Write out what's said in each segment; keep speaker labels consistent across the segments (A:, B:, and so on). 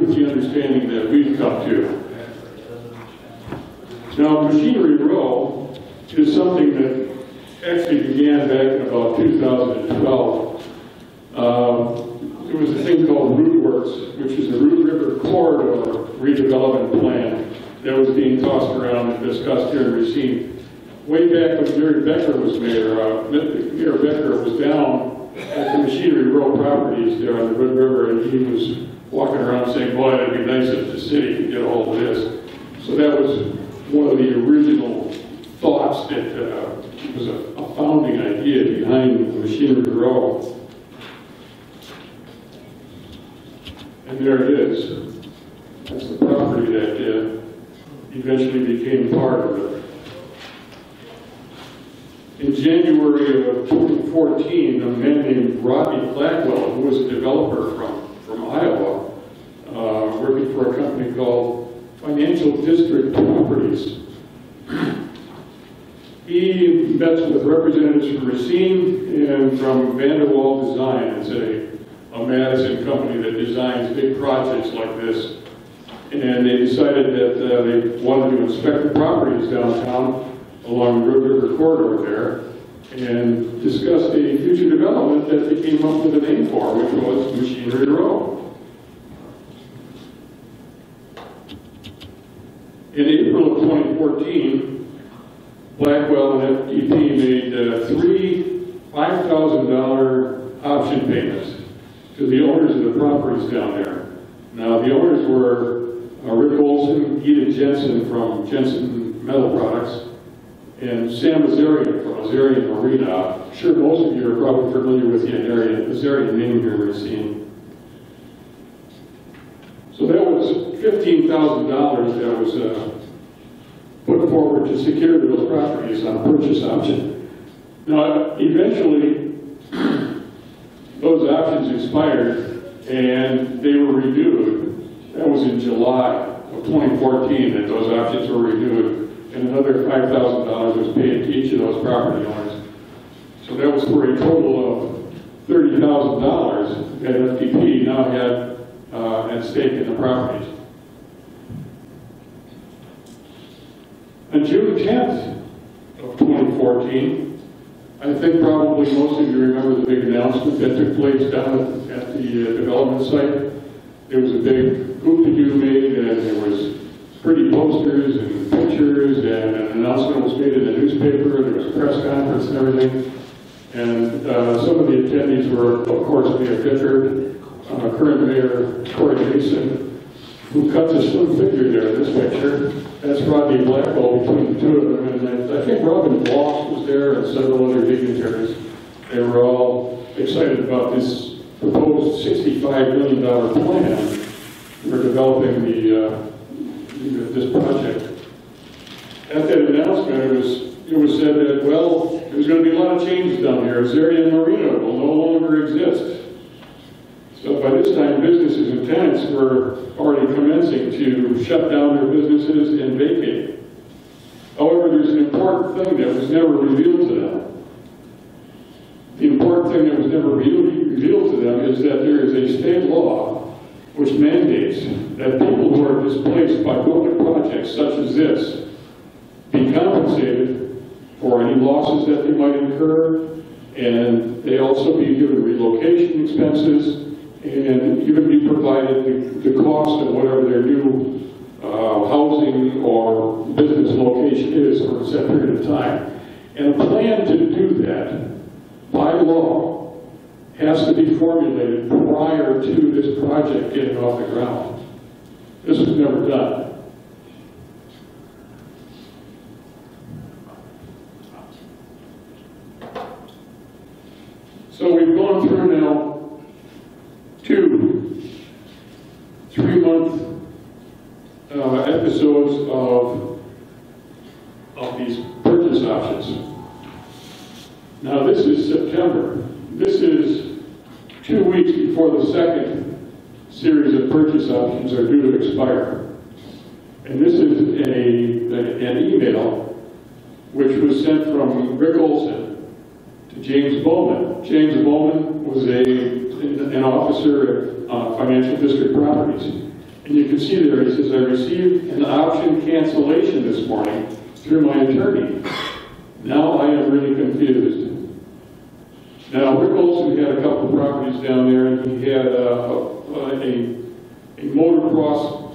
A: with the understanding that we've come to. Now, Machinery Row is something that actually began back in about 2012. There was a thing called Root Works, which is the Root River Corridor redevelopment plan that was being tossed around and discussed here in Racine. Way back when Gary Becker was mayor, Mayor Becker was down at the Machinery Row properties there on the Root River, and he was walking around saying, boy, it'd be nice if the city could get a hold of this. So that was one of the original thoughts that was a founding idea behind Machinery Row. And there it is. That's the property that eventually became part of it. In January of 2014, a man named Rodney Blackwell, who was a developer from Iowa, working for a company called Financial District Properties. He met with representatives from Racine and from Vanderwall Design. It's a Madison company that designs big projects like this. And they decided that they wanted to inspect the properties downtown along the Root River corridor there and discussed a future development that they came up with a name for, which was Machinery Row. In April of 2014, Blackwell and FDP made three $5,000 option payments to the owners of the properties down there. Now, the owners were Rick Olson, Edith Jensen from Jensen Metal Products, and Sam Azarian from Azarian Marina. I'm sure most of you are probably familiar with the Azarian name here in Racine. So that was $15,000 that was put forward to secure those properties on a purchase option. Now, eventually, those options expired and they were renewed. That was in July of 2014 that those options were renewed, and another $5,000 was paid to each of those property owners. So that was for a total of $30,000 that FDP now had at stake in the properties. On June 10th of 2014, I think probably most of you remember the big announcement that took place down at the development site. There was a big hoop-de-doo made, and there was pretty posters and pictures, and an announcement was made in the newspaper, and there was a press conference and everything. And some of the attendees were, of course, Mayor Bickard, current Mayor Corey Mason, who cuts a slim figure there in this picture. That's Rodney Blackwell between the two of them, and I think Robin Bloss was there and several other dignitaries. They were all excited about this proposed $65 million plan for developing this project. At that announcement, it was said that, well, there's going to be a lot of changes down here. Azarian Marina will no longer exist. So by this time, businesses and tenants were already commencing to shut down their businesses and vacate. However, there's an important thing that was never revealed to them. The important thing that was never revealed to them is that there is a state law which mandates that people who are displaced by public projects such as this be compensated for any losses that they might incur, and they also be given relocation expenses, and even be provided the cost of whatever their new housing or business location is for a set period of time. And a plan to do that, by law, has to be formulated prior to this project getting off the ground. This was never done. So we've gone through now 2 3-month episodes of these purchase options. Now this is September. This is 2 weeks before the second series of purchase options are due to expire. And this is an email which was sent from Rick Olson to James Bowman. James Bowman was an officer at Financial District Properties. And you can see there, he says, I received an option cancellation this morning through my attorney. Now I am really confused. Now, Rick Olson had a couple of properties down there, and he had a motocross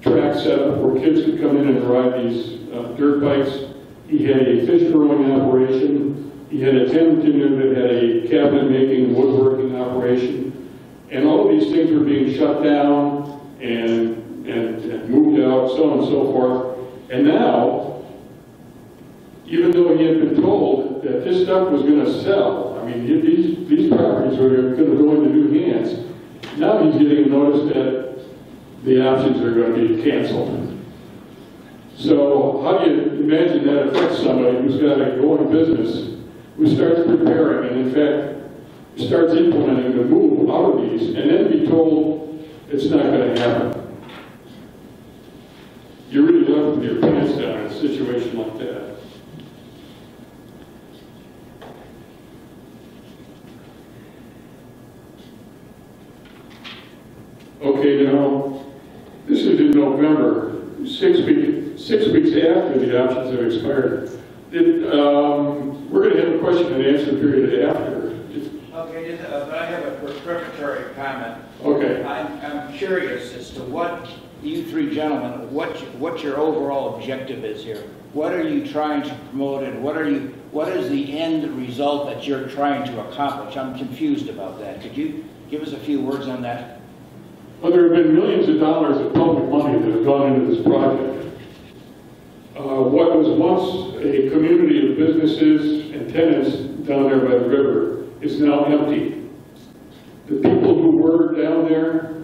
A: track set up where kids could come in and ride these dirt bikes. He had a fish growing operation. He had a tenant in there that had a cabinet making woodworking operation. And all of these things were being shut down and moved out, so on and so forth. And now, even though he had been told that this stuff was going to sell, I mean, these properties were going to go into new hands, now he's getting a notice that the options are going to be canceled. So how do you imagine that affects somebody who's got a going business, who starts preparing and in fact starts implementing the move out of these, and then be told it's not going to happen? You're really left with your pants down in a situation like that. Okay, now, this is in November, 6 weeks after the options have expired. We're going to have a question and answer period after.
B: Okay, but I have a preparatory comment.
A: Okay.
B: I'm curious as to what you three gentlemen, what your overall objective is here. What are you trying to promote, and what is the end result that you're trying to accomplish? I'm confused about that. Could you give us a few words on that?
A: Well, there have been millions of dollars of public money that have gone into this project. What was once a community of businesses and tenants down there by the river is now empty. The people who were down there,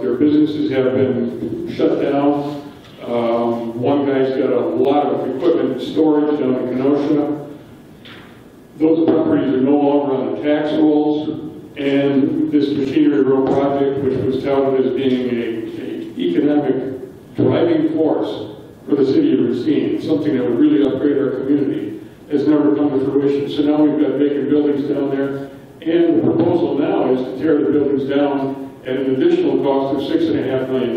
A: their businesses have been shut down. One guy's got a lot of equipment in storage down in Kenosha. Those properties are no longer on the tax rolls. And this machinery road project, which was touted as being an economic driving force for the city of Racine, something that would really upgrade our community, has never come to fruition. So now we've got vacant buildings down there, and the proposal now is to tear the buildings down at an additional cost of $6.5 million.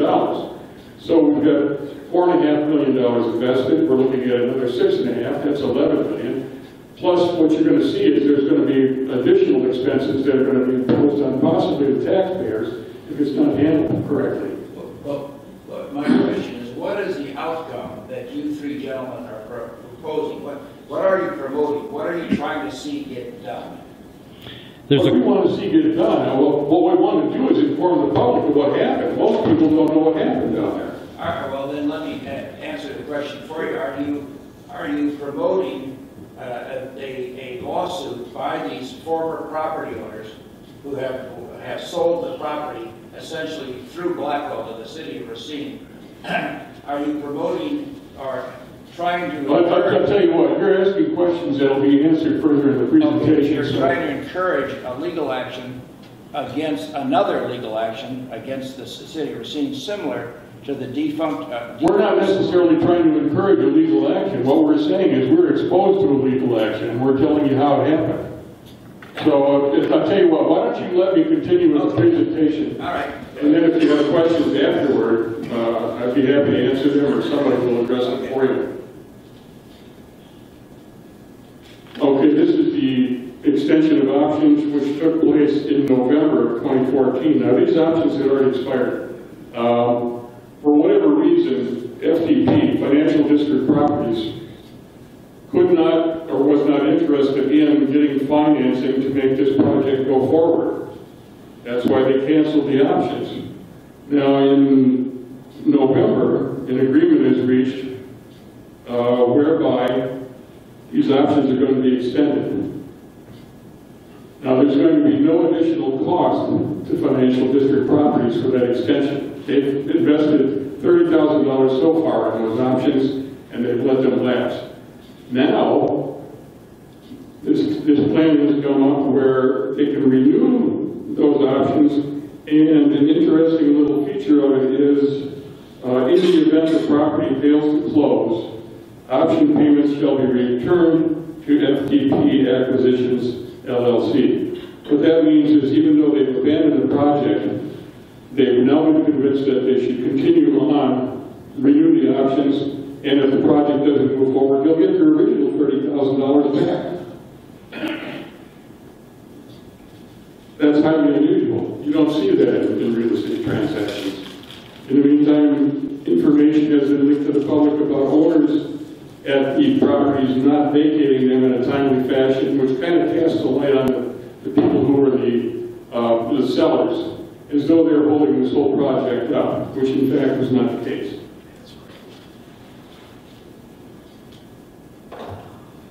A: So we've got $4.5 million invested. We're looking at another $6.5. That's $11 million. Plus, what you're going to see is there's going to be additional expenses that are going to be imposed on possibly the taxpayers if it's not handled correctly.
B: Well, my question is, what is the outcome that you three gentlemen are proposing? What are you promoting? What are you trying to see get done?
A: What we want to see get done, what we want to do is inform the public of what happened. Most people don't know what happened down there.
B: All right, well then let me answer the question for you. Are you promoting a lawsuit by these former property owners who have sold the property essentially through Blackwell to the city of Racine? Are you promoting or trying to...
A: I'll tell you what, you're asking questions that will be answered further in the presentation.
B: Okay, you're trying to encourage a legal action against another legal action against the city of Racine, similar to the defunct...
A: We're not necessarily trying to encourage a legal action. What we're saying is we're exposed to a legal action, and we're telling you how it happened. So I'll tell you what, why don't you let me continue with the presentation.
B: All right.
A: And then if you have questions afterward, I'd be happy to answer them, or somebody will address it for you. Okay, this is the extension of options which took place in November of 2014. Now these options had already expired. For whatever reason, FDP, Financial District Properties, could not or was not interested in getting financing to make this project go forward. That's why they canceled the options. Now in November, an agreement is reached whereby these options are going to be extended. Now there's going to be no additional cost to Financial District Properties for that extension. They've invested $30,000 so far in those options, and they've let them lapse. Now, this plan has come up where they can renew those options, and an interesting little feature of it is, in the event the property fails to close, option payments shall be returned to FDP Acquisitions, LLC. What that means is even though they've abandoned the project, They've now been convinced that they should continue on, renew the options, and if the project doesn't move forward, they'll get their original $30,000 back. That's highly unusual. You don't see that in real estate transactions. In the meantime, information has been leaked to the public about owners at the properties not vacating them in a timely fashion, which kind of casts a light on the people who are the sellers, as though they're holding this whole project up, which in fact was not the case.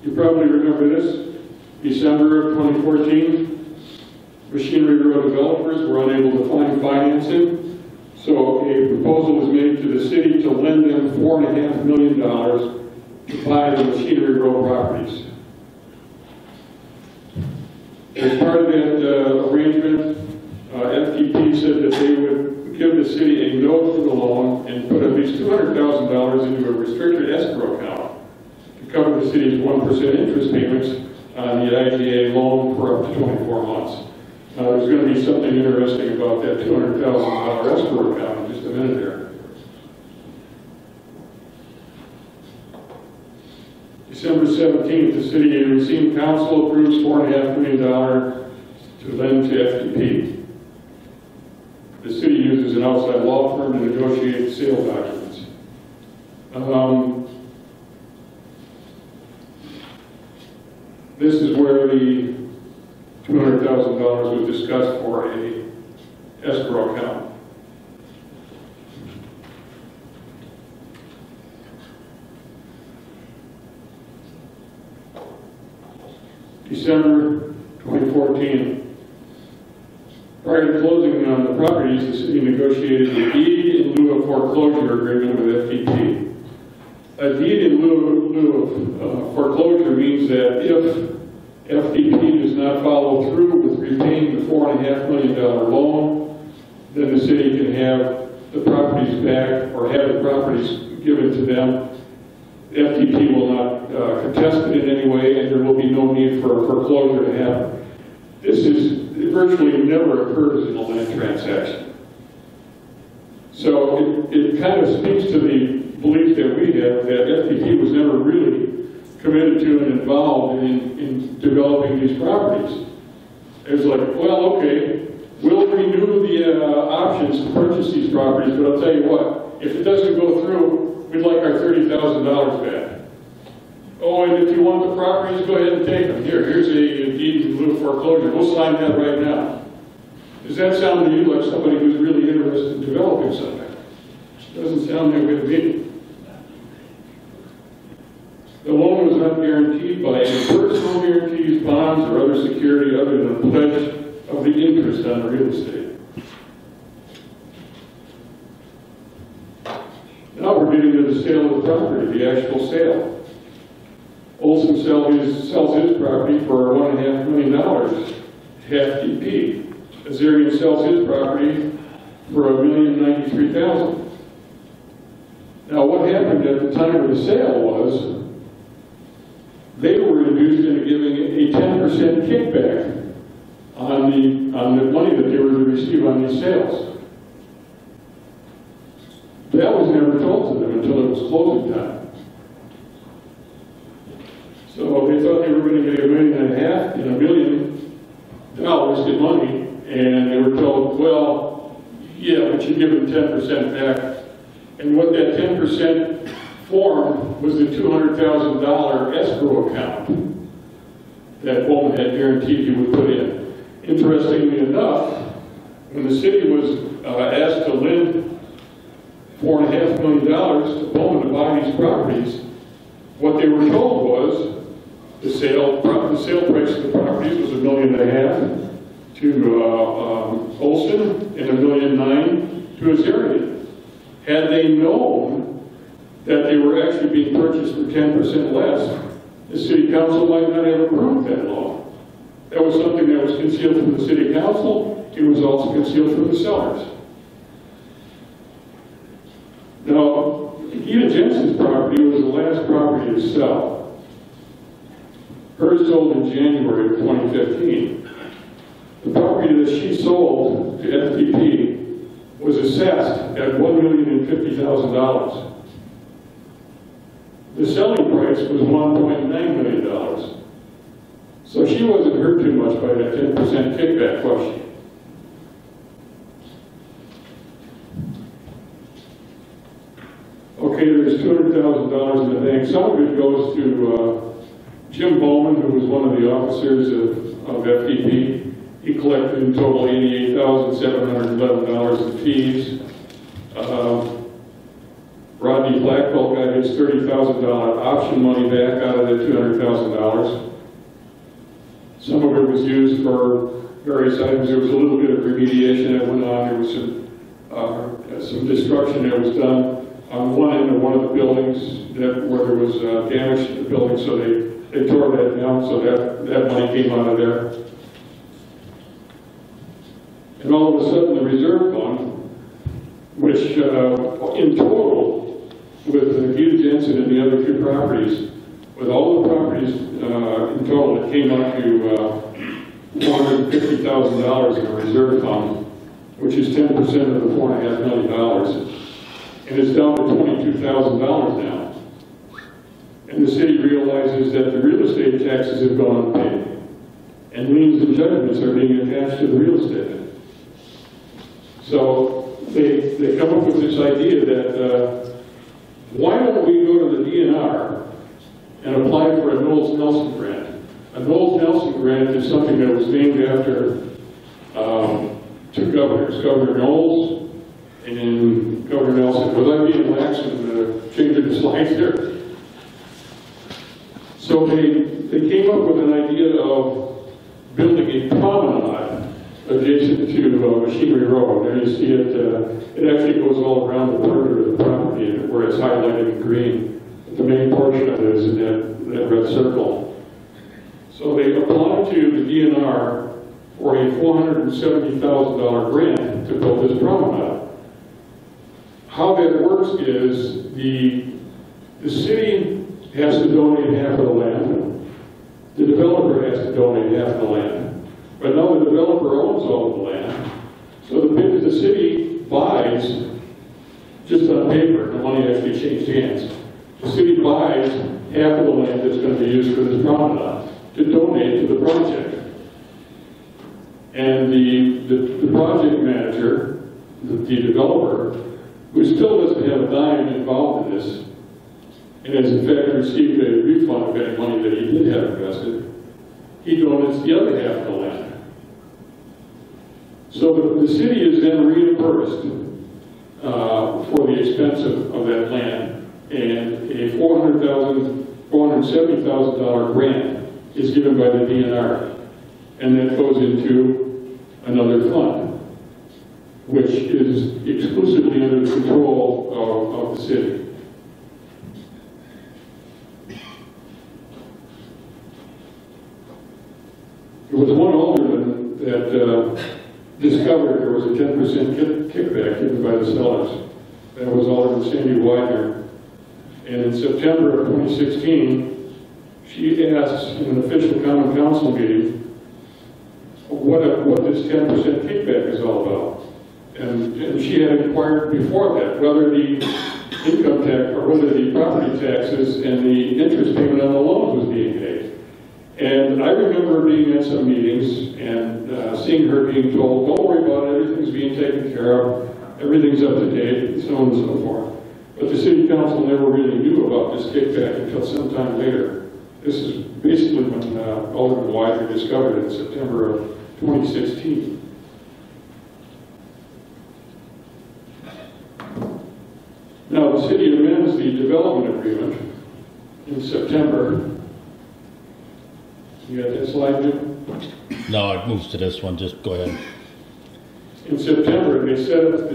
A: You probably remember this. December of 2014, Machinery Row developers were unable to find financing, so a proposal was made to the city to lend them $4.5 million to buy the Machinery Row properties. As part of that arrangement, FTP said that they would give the city a note for the loan and put at least $200,000 into a restricted escrow account to cover the city's 1% interest payments on the IGA loan for up to 24 months. There's going to be something interesting about that $200,000 escrow account in just a minute there. December 17th, the City and Racine Council approves $4.5 million to lend to FTP. The city uses an outside law firm to negotiate sale documents. This is where the $200,000 was discussed for a escrow account. December 2014. Prior to closing on the properties, the city negotiated a deed in lieu of foreclosure agreement with FTP. A deed in lieu of foreclosure means that if FTP does not follow through with repaying the $4.5 million loan, then the city can have the properties back or have the properties given to them. FTP will not contest it in any way, and there will be no need for a foreclosure to happen. This virtually never occurs in a land transaction. So it kind of speaks to the belief that we have that FTP was never really committed to and involved in developing these properties. It's like, well, okay, we'll renew the options to purchase these properties, but I'll tell you what, if it doesn't go through, we'd like our $30,000 back. Oh, and if you want the properties, go ahead and take them. Here's a deed in lieu of foreclosure. We'll sign that right now. Does that sound to you like somebody who's really interested in developing something? It doesn't sound that way to me. The loan was not guaranteed by any personal guarantees, bonds, or other security other than a pledge of the interest on the real estate. Now we're getting to the sale of the property, the actual sale. Olson sells his property for $1.5 million to FTP. Azarian sells his property for $1,093,000. Now what happened at the time of the sale was they were induced into giving a 10% kickback on the money that they were to receive on these sales. That was never told to them until it was closing time. So they thought they were going to get $1.5 million and $1 million in money, and they were told, well, yeah, but you give them 10% back. And what that 10% formed was the $200,000 escrow account that Bowman had guaranteed he would put in. Interestingly enough, when the city was asked to lend $4.5 million to Bowman to buy these properties, what they were told was the sale price of the properties was $1.5 million to Olson and $1.9 million to Azarian. Had they known that they were actually being purchased for 10% less, the city council might not have approved that loan. That was something that was concealed from the city council. It was also concealed from the sellers. Now, Ida Jensen's property was the last property to sell. Hers sold in January of 2015. The property that she sold to FTP was assessed at $1,050,000. The selling price was $1.9 million. So she wasn't hurt too much by that 10% kickback question. Okay, there's $200,000 in the bank. Some of it goes to Jim Bowman, who was one of the officers of FDP. He collected in total $88,711 in fees. Rodney Blackwell got his $30,000 option money back out of the $200,000. Some of it was used for various items. There was a little bit of remediation that went on. There was some destruction that was done on one end of one of the buildings where there was damage to the building, so they tore that down, so that money came out of there. And all of a sudden the reserve fund, which in total, with the Hughes Jensen and the other two properties, with all the properties in total, it came up to $450,000 in a reserve fund, which is 10% of the $4.5 million. And it's down to $22,000 now. And the city realizes that the real estate taxes have gone unpaid, and liens and judgments are being attached to the real estate. So they come up with this idea that why don't we go to the DNR and apply for a Knowles Nelson grant? A Knowles Nelson grant is something that was named after two governors, Governor Knowles and Governor Nelson. Was I being lax in changing the slides there? So they came up with an idea of building a promenade adjacent to Machinery Road. There you see it, it actually goes all around the perimeter of the property where it's highlighted in green. But the main portion of it is in that red circle. So they applied to the DNR for a $470,000 grant to build this promenade. How that works is the city has to donate half of the land. The developer has to donate half of the land. But now the developer owns all of the land. So the city buys, just on paper, the money actually changed hands. The city buys half of the land that's going to be used for this promenade to donate to the project. And the project manager, the developer, who still doesn't have a dime involved in this, and has in fact received a refund of any money that he did have invested, he donates the other half of the land. So the city is then reimbursed for the expense of that land, and a $470,000 grant is given by the DNR, and that goes into another fund, which is exclusively under the control of the city. There was one alderman that discovered there was a 10% kickback given by the sellers. That was Alderman Sandy Widener. And in September of 2016, she asked in an official common council meeting what this 10% kickback is all about. And she had inquired before that whether the income tax or whether the property taxes and the interest payment on the loans was being paid. And I remember being at some meetings and seeing her being told, don't worry about it, everything's being taken care of, everything's up to date, and so on and so forth. But the city council never really knew about this kickback until sometime later. This is basically when Alderman Widener discovered it in September of 2016. Now, the city amends the development agreement in September. You got that slide, Jim?
C: No, it moves to this one. Just go ahead.
A: In September, they set up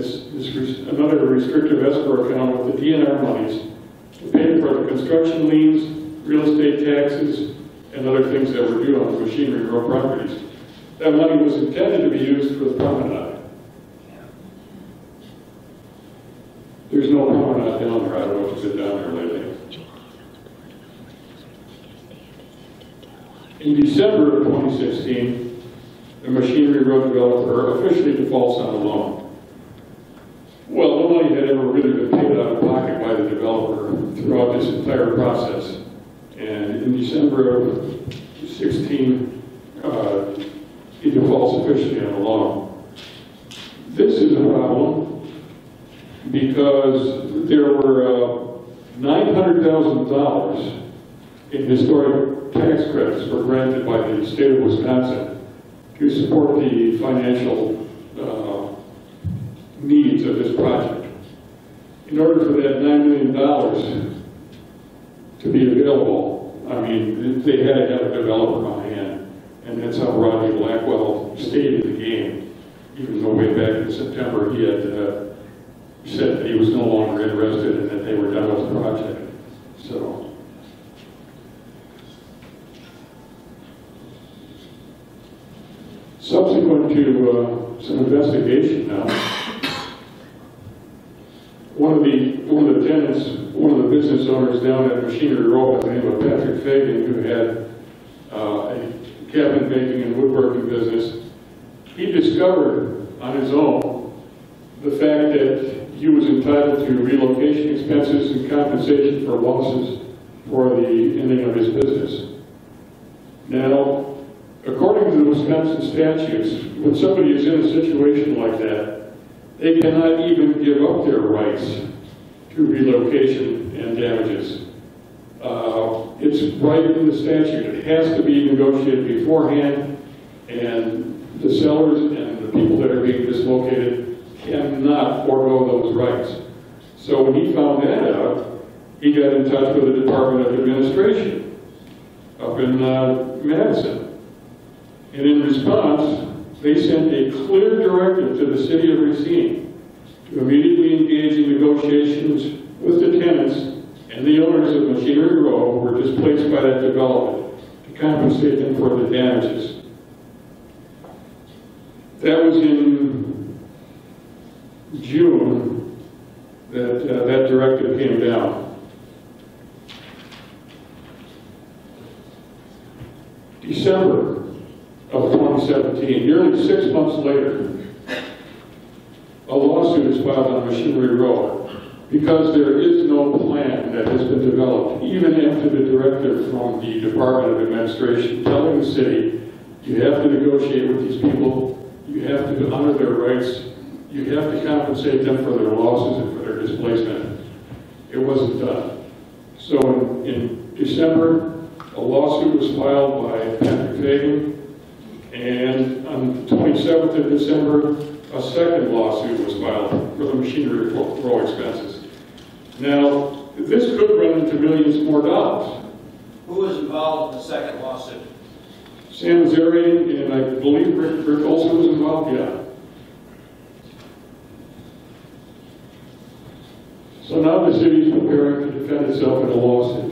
A: another restrictive escrow account with the DNR monies to pay for the construction liens, real estate taxes, and other things that were due on the Machinery Road properties. That money was intended to be used for the promenade. There's no promenade down there. I don't know if it's been down there lately. In December of 2016, the Machinery Road developer officially defaults on the loan. throughout this entire process. And in December of 16, he defaults officially on the loan. This is a problem because there were $900,000 in historic tax credits were granted by the state of Wisconsin to support the financial needs of this project. In order for that $9 million to be available, I mean, they had to have a developer on hand, and that's how Rodney Blackwell stayed in the game, even though way back in September he had said that he was no longer interested and that they were done with the project. So, subsequent to some investigation now, one of the tenants, one of the business owners down at Machinery Row by the name of Patrick Fagan, who had a cabinet making and woodworking business, he discovered on his own the fact that he was entitled to relocation expenses and compensation for losses for the ending of his business. Now, according to the Wisconsin statutes, when somebody is in a situation like that, they cannot even give up their rights to relocation and damages. It's right in the statute. It has to be negotiated beforehand, and the sellers and the people that are being dislocated cannot forego those rights. So when he found that out, he got in touch with the Department of Administration up in Madison. And in response, they sent a clear directive to the city of Racine to immediately engage in negotiations with the tenants and the owners of Machinery Row who were displaced by that development to compensate them for the damages. That was in June that that directive came down. December of 2017, nearly 6 months later, a lawsuit is filed on Machinery Row because there is no plan that has been developed, even after the directive from the Department of Administration telling the city, you have to negotiate with these people, you have to honor their rights, you have to compensate them for their losses and for their displacement. It wasn't done. So in December, a lawsuit was filed by Patrick Fagan, and on the 27th of December, a second lawsuit was filed for the Machinery Row expenses. Now, this could run into millions more dollars.
B: Who was involved in the second lawsuit?
A: Sam Zarian, and I believe Rick Olson was involved, yeah. So now the city is preparing to defend itself in a lawsuit.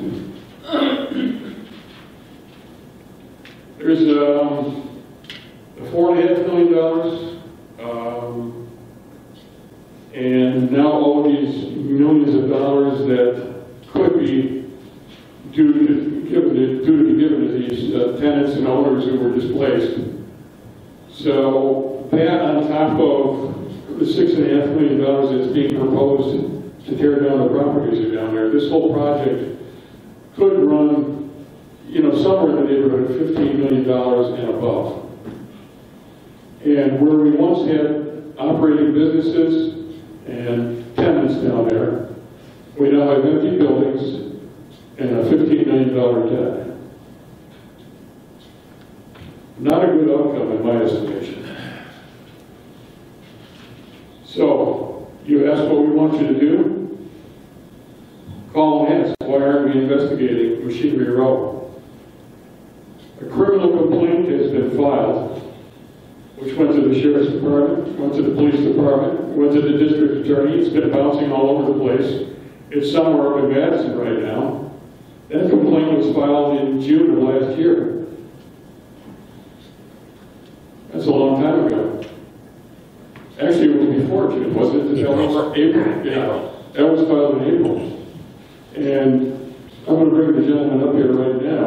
A: There's $4.5 million, and now all these millions of dollars that could be due to be given to these tenants and owners who were displaced. So that on top of the $6.5 million that's being proposed to tear down the properties that are down there, this whole project could run, somewhere in the neighborhood of $15 million and above. And where we once had operating businesses and tenants down there, we now have empty buildings and a $15 million debt. Not a good outcome in my estimation. So, you ask what we want you to do? Call and ask, why aren't we investigating Machinery Row? A criminal complaint has been filed, which went to the Sheriff's Department, went to the Police Department, went to the District Attorney. It's been bouncing all over the place. It's somewhere up in Madison right now. That complaint was filed in June of last year. That's a long time ago. Actually, it was before June, wasn't it? April. Yeah, that was filed in April. And I'm going to bring the gentleman up here right now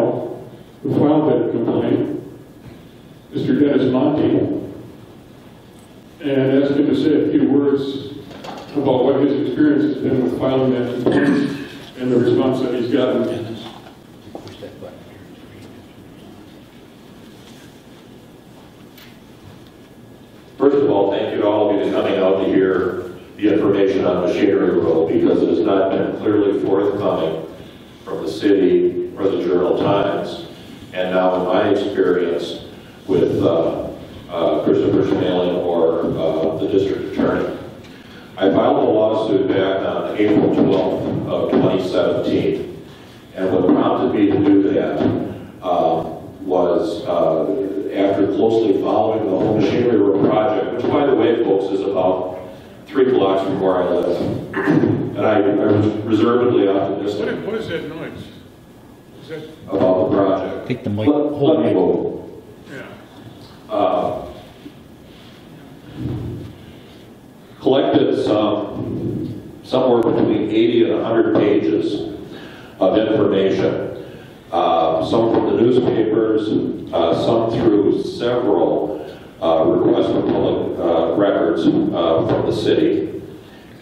A: who filed that complaint, Mr. Dennis Monty, and ask him to say a few words about what his experience has been with filing that complaint and the response that he's gotten.
C: Push that button.
D: First of all, thank you to all of you for coming out to hear the information on Machinery Road, because it has not been clearly forthcoming from the city or the Journal Times. And now in my experience with Christopher Schmeling or the district attorney. I filed a lawsuit back on April 12th of 2017. And what prompted me to do that was after closely following the whole Machinery Road project, which by the way, folks, is about 3 blocks from where I live. And I was reservedly optimistic.
A: What is that noise? Is that...
D: about the project.
C: Take the mic.
D: Let me move.
A: Yeah.
D: Collected somewhere between 80 and 100 pages of information. Some from the newspapers, some through several requests for public records from the city,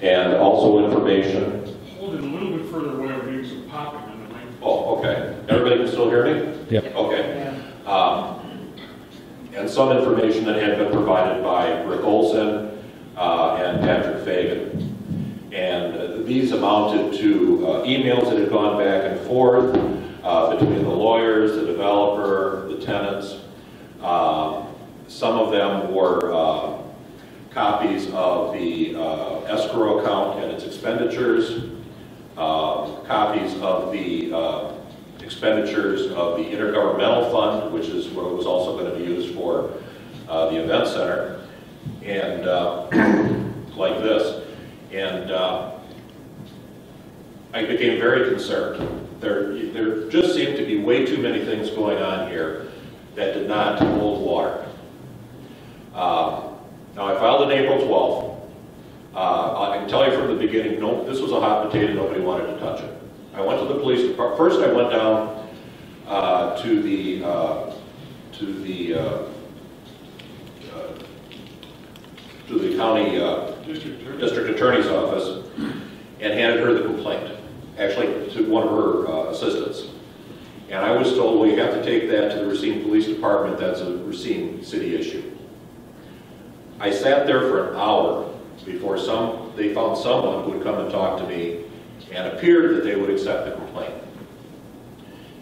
D: and also information.
A: Hold it a little bit further away, I'm getting some popping on the mic.
D: Oh, okay. Everybody can still hear me?
C: Yep.
D: Okay. And some information that had been provided by Rick Olson and Patrick Fagan. And these amounted to emails that had gone back and forth between the lawyers, the developer, the tenants. Some of them were copies of the escrow account and its expenditures, copies of the expenditures of the intergovernmental fund, which is what was also going to be used for the event center, and like this. And I became very concerned. There just seemed to be way too many things going on here that did not hold water. Now I filed on April 12th. I can tell you from the beginning, no, this was a hot potato, nobody wanted to touch it. I went to the police department. First I went down to the county district attorney's office and handed her the complaint, actually to one of her assistants. And I was told, well, you have to take that to the Racine Police Department, that's a Racine city issue. I sat there for an hour before they found someone who would come and talk to me, and appeared that they would accept the complaint.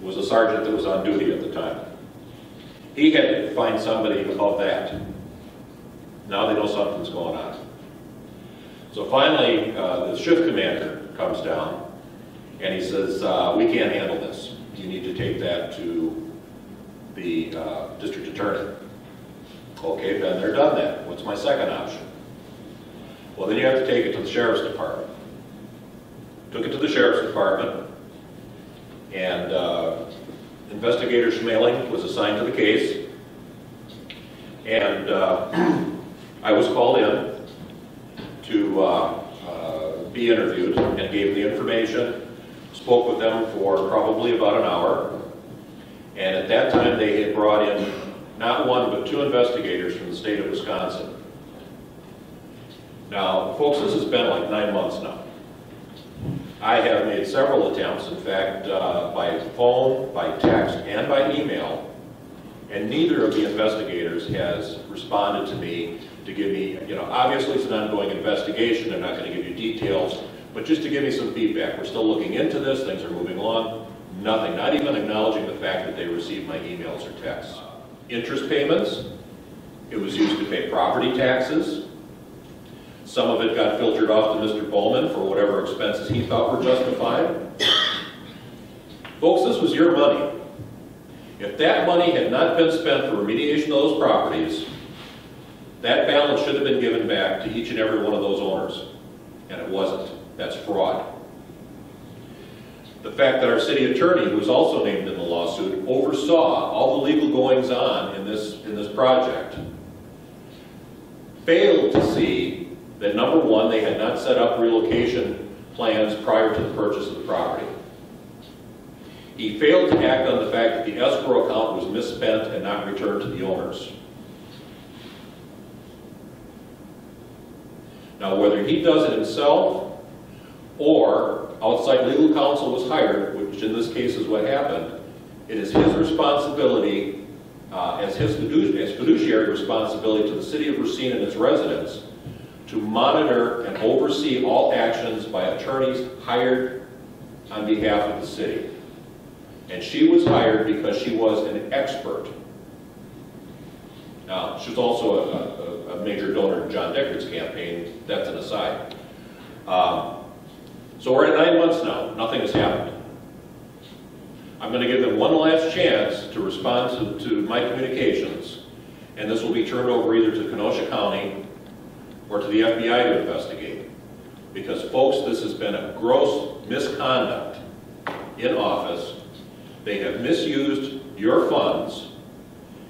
D: It was a sergeant that was on duty at the time. He had to find somebody above that. Now they know something's going on. So finally, the shift commander comes down, and he says, we can't handle this. You need to take that to the district attorney. Okay, been there, done that. What's my second option? Well, then you have to take it to the sheriff's department. Took it to the sheriff's department, and investigator Schmeling was assigned to the case, and I was called in to be interviewed and gave the information, spoke with them for probably about an hour, and at that time they had brought in not one but 2 investigators from the state of Wisconsin. Now, folks, this has been like 9 months now. I have made several attempts, in fact, by phone, by text, and by email, and neither of the investigators has responded to me to give me, obviously it's an ongoing investigation, they're not going to give you details, but just to give me some feedback. We're still looking into this, things are moving along. Nothing, not even acknowledging the fact that they received my emails or texts. Interest payments, it was used to pay property taxes. Some of it got filtered off to Mr. Bowman for whatever expenses he thought were justified. Folks, this was your money. If that money had not been spent for remediation of those properties, that balance should have been given back to each and every one of those owners, and it wasn't. That's fraud. The fact that our city attorney, who was also named in the lawsuit, oversaw all the legal goings-on in this project, failed to see that, number one, they had not set up relocation plans prior to the purchase of the property. He failed to act on the fact that the escrow account was misspent and not returned to the owners. Now, whether he does it himself or outside legal counsel was hired, which in this case is what happened, it is his responsibility, as fiduciary responsibility to the city of Racine and its residents, to monitor and oversee all actions by attorneys hired on behalf of the city. And she was hired because she was an expert. Now, she was also a major donor to John Deckard's campaign. That's an aside. So we're at 9 months now. Nothing has happened. I'm going to give them one last chance to respond to my communications, and this will be turned over either to Kenosha County or to the FBI to investigate. Because, folks, this has been a gross misconduct in office. They have misused your funds,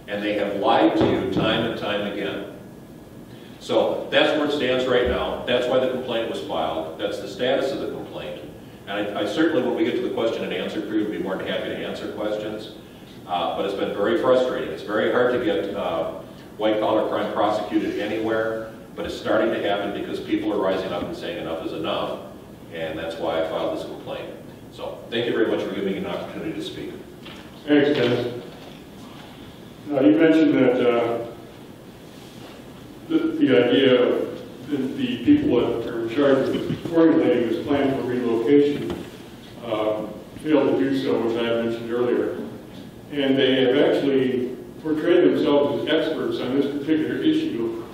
D: and they have lied to you time and time again. So that's where it stands right now. That's why the complaint was filed. That's the status of the complaint. And I certainly, when we get to the question and answer period, will be more than happy to answer questions. But it's been very frustrating. It's very hard to get white-collar crime prosecuted anywhere, but it's starting to happen because people are rising up and saying enough is enough, and that's why I filed this complaint. So thank you very much for giving me an opportunity to speak.
A: Thanks, Dennis. You mentioned that the idea of the people that are in charge of formulating this plan for relocation failed to do so, as I mentioned earlier. And they have actually portrayed themselves as experts on this particular issue,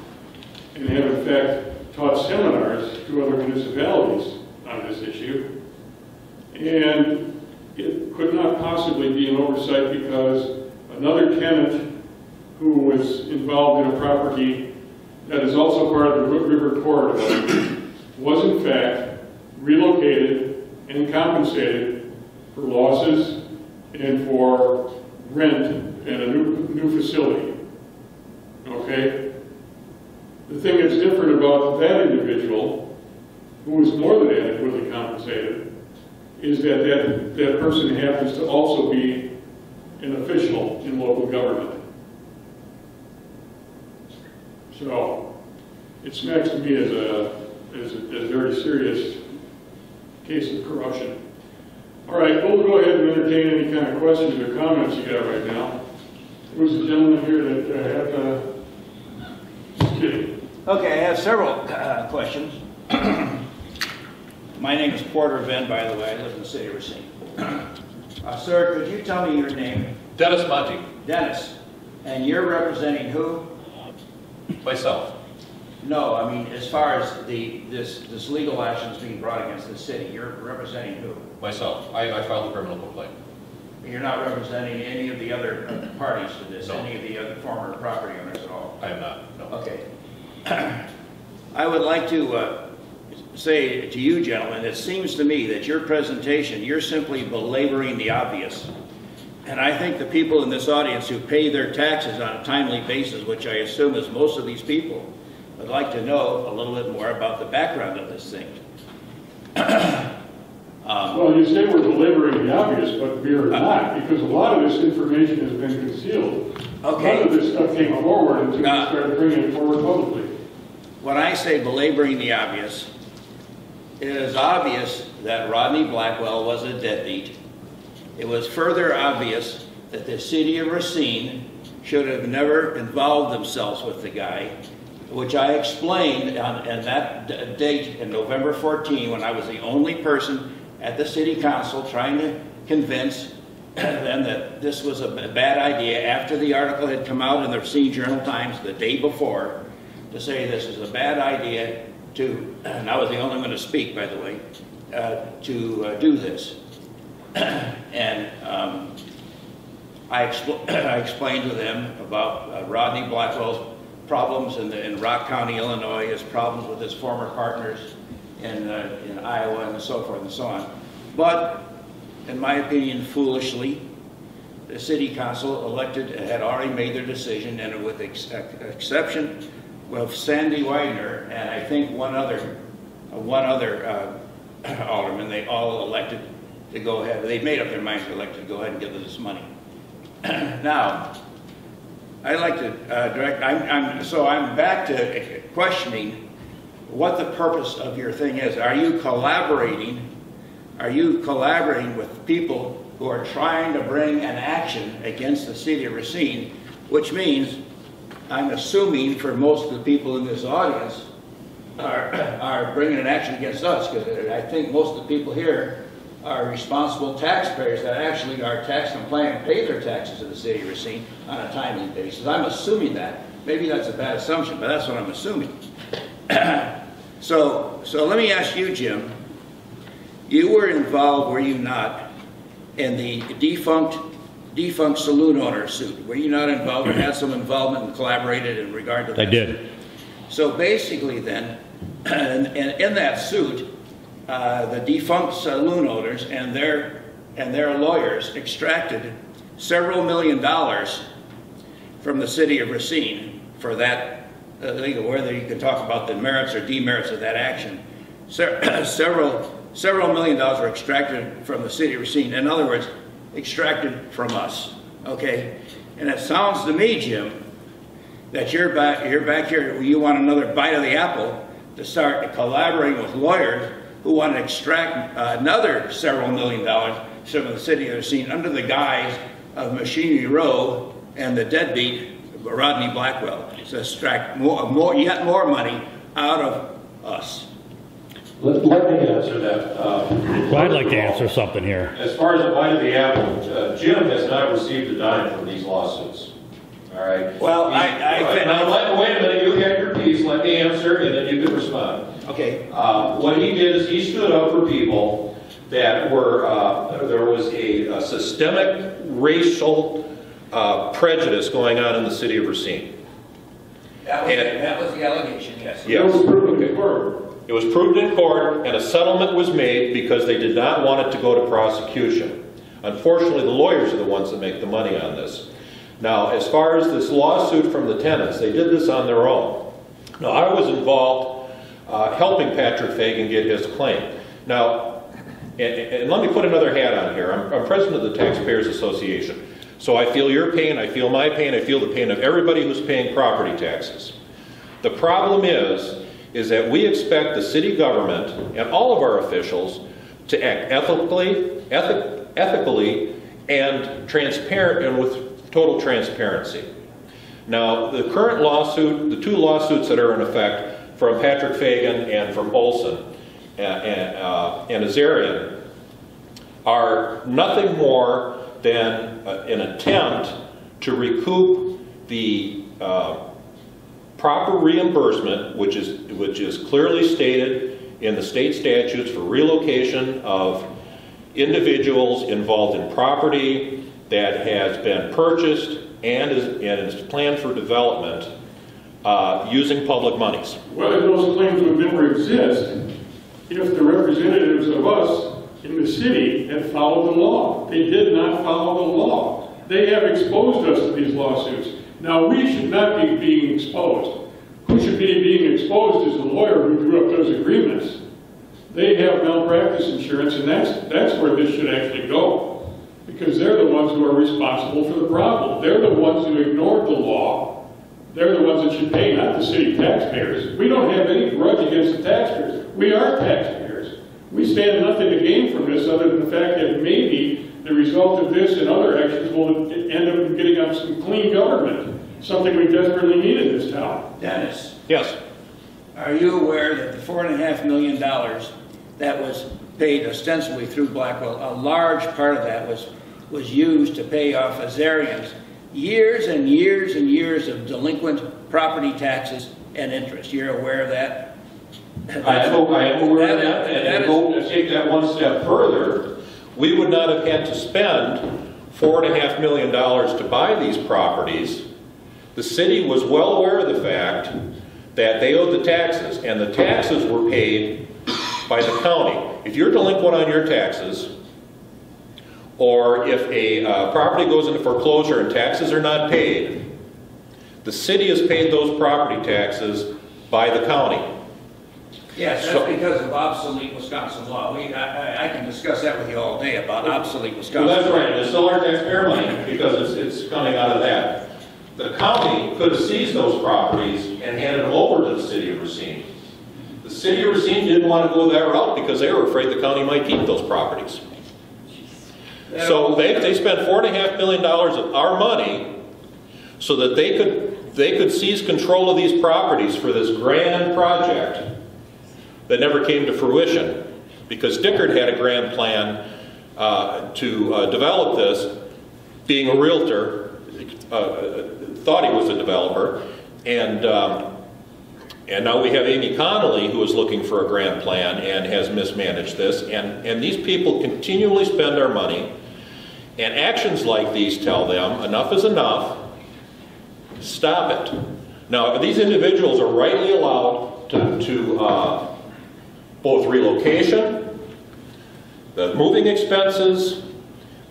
A: and have in fact taught seminars to other municipalities on this issue. And it could not possibly be an oversight because another tenant who was involved in a property that is also part of the River Corridor was in fact relocated and compensated for losses and for rent and a new facility. Okay? The thing that's different about that individual, who was more than adequately compensated, is that that person happens to also be an official in local government. So it smacks to me as a very serious case of corruption. All right, we'll go ahead and entertain any kind of questions or comments you got right now. Who's the gentleman here that had just kidding.
C: Okay, I have several questions. My name is Porter Venn, by the way. I live in the city of Racine. Sir, could you tell me your name?
D: Dennis Monty.
C: Dennis. And you're representing who?
D: Myself.
C: No, I mean, as far as this legal action is being brought against the city, you're representing who?
D: Myself. I filed a criminal complaint.
C: You're not representing any of the other parties to this,
D: No.
C: any of the other former property owners at all?
D: I am not, no.
C: Okay. I would like to say to you gentlemen, it seems to me that your presentation, you're simply belaboring the obvious. And I think the people in this audience who pay their taxes on a timely basis, which I assume is most of these people, would like to know a little bit more about the background of this thing.
A: Well, you say we're belaboring the obvious, but we are not, because a lot of this information has been concealed.
C: Okay.
A: None of this stuff came forward until we started bringing it forward publicly.
C: When I say belaboring the obvious, it is obvious that Rodney Blackwell was a deadbeat. It was further obvious that the city of Racine should have never involved themselves with the guy, which I explained on that date in November 14, when I was the only person at the city council trying to convince them that this was a bad idea after the article had come out in the Racine Journal-Times the day before, to say this is a bad idea to, and I was the only one to speak, by the way, to do this. And I explained to them about Rodney Blackwell's problems in Rock County, Illinois, his problems with his former partners in Iowa and so forth and so on. But, in my opinion, foolishly, the city council had already made their decision, and with exception of Sandy Widener and I think one other alderman, they all elected to go ahead. They made up their minds to elect to go ahead and give them this money. Now, I'd like to so I'm back to questioning what the purpose of your thing is. Are you collaborating are you collaborating with people who are trying to bring an action against the city of Racine, which means, I'm assuming for most of the people in this audience are bringing an action against us, because I think most of the people here are responsible taxpayers that actually are tax compliant and pay their taxes to the city of Racine on a timely basis. I'm assuming that. Maybe that's a bad assumption, but that's what I'm assuming. So let me ask you, Jim, you were involved, were you not, in the defunct saloon owner suit? Were you not involved or had some involvement and collaborated in regard to that?
E: I did.
C: So basically then, in that suit, the defunct saloon owners and their lawyers extracted several $million from the city of Racine for that, whether you can talk about the merits or demerits of that action. Several $million were extracted from the city of Racine. In other words, extracted from us, okay? And it sounds to me, Jim, that you're back here, you want another bite of the apple to start collaborating with lawyers who want to extract another several $1 million from the city of Racine under the guise of Machinery Row and the deadbeat Rodney Blackwell to extract yet more money out of us.
D: Let me answer that.
E: Well, I'd like to answer something here.
D: As far as the bite of the apple, Jim has not received a dime from these lawsuits. All right?
C: Well,
D: Now, wait a minute, you had your piece, let me answer, and then you can respond.
C: Okay.
D: What he did is he stood up for people that were, there was a systemic racial prejudice going on in the city of Racine.
C: That was the allegation, yes.
D: Yes.
A: It was proven in court.
D: It was proved in court, and a settlement was made because they did not want it to go to prosecution. Unfortunately, the lawyers are the ones that make the money on this. Now, as far as this lawsuit from the tenants, they did this on their own. Now, I was involved helping Patrick Fagan get his claim. Now, and let me put another hat on here. I'm president of the Taxpayers Association. So I feel your pain, I feel my pain, I feel the pain of everybody who's paying property taxes. The problem is that we expect the city government and all of our officials to act ethically and transparent and with total transparency. Now, the current lawsuit, the two lawsuits that are in effect from Patrick Fagan and from Olson and Azarian are nothing more than an attempt to recoup the proper reimbursement, which is clearly stated in the state statutes for relocation of individuals involved in property that has been purchased and is planned for development using public monies.
A: Whether those claims would never exist if the representatives of us in the city had followed the law. They did not follow the law. They have exposed us to these lawsuits. Now, we should not be being exposed. Who should be being exposed is the lawyer who drew up those agreements. They have malpractice insurance, and that's where this should actually go. Because they're the ones who are responsible for the problem. They're the ones who ignored the law. They're the ones that should pay, not the city taxpayers. We don't have any grudge against the taxpayers. We are taxpayers. We stand nothing to gain from this other than the fact that maybe the result of this and other actions will end up getting us some clean government, something we desperately need in this town.
C: Dennis.
D: Yes.
C: Are you aware that the $4.5 million that was paid ostensibly through Blackwell, a large part of that was used to pay off Azarian's years and years and years of delinquent property taxes and interest? You're aware of that?
D: I am aware of that, and to take that one step further, we would not have had to spend $4.5 million to buy these properties. The city was well aware of the fact that they owed the taxes, and the taxes were paid by the county. If you're delinquent on your taxes, or if a property goes into foreclosure and taxes are not paid, the city has paid those property taxes by the county.
C: Yes, that's because of obsolete Wisconsin law. I can discuss that with you all day about obsolete Wisconsin law.
D: Well, that's right. It's still our taxpayer money because it's coming out of that. The county could have seized those properties and handed them over to the city of Racine. The city of Racine didn't want to go that route because they were afraid the county might keep those properties. So they spent $4.5 million of our money so that they could seize control of these properties for this grand project that never came to fruition, because Dickard had a grand plan to develop this. Being a realtor, thought he was a developer, and now we have Amy Connolly, who is looking for a grand plan and has mismanaged this, and these people continually spend our money, and actions like these tell them enough is enough, stop it. Now, these individuals are rightly allowed to both relocation, the moving expenses.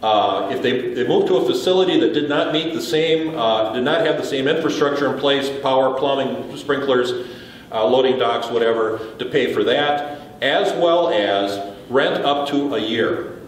D: If they moved to a facility that did not meet the same, did not have the same infrastructure in place, power, plumbing, sprinklers, loading docks, whatever, to pay for that, as well as rent up to a year.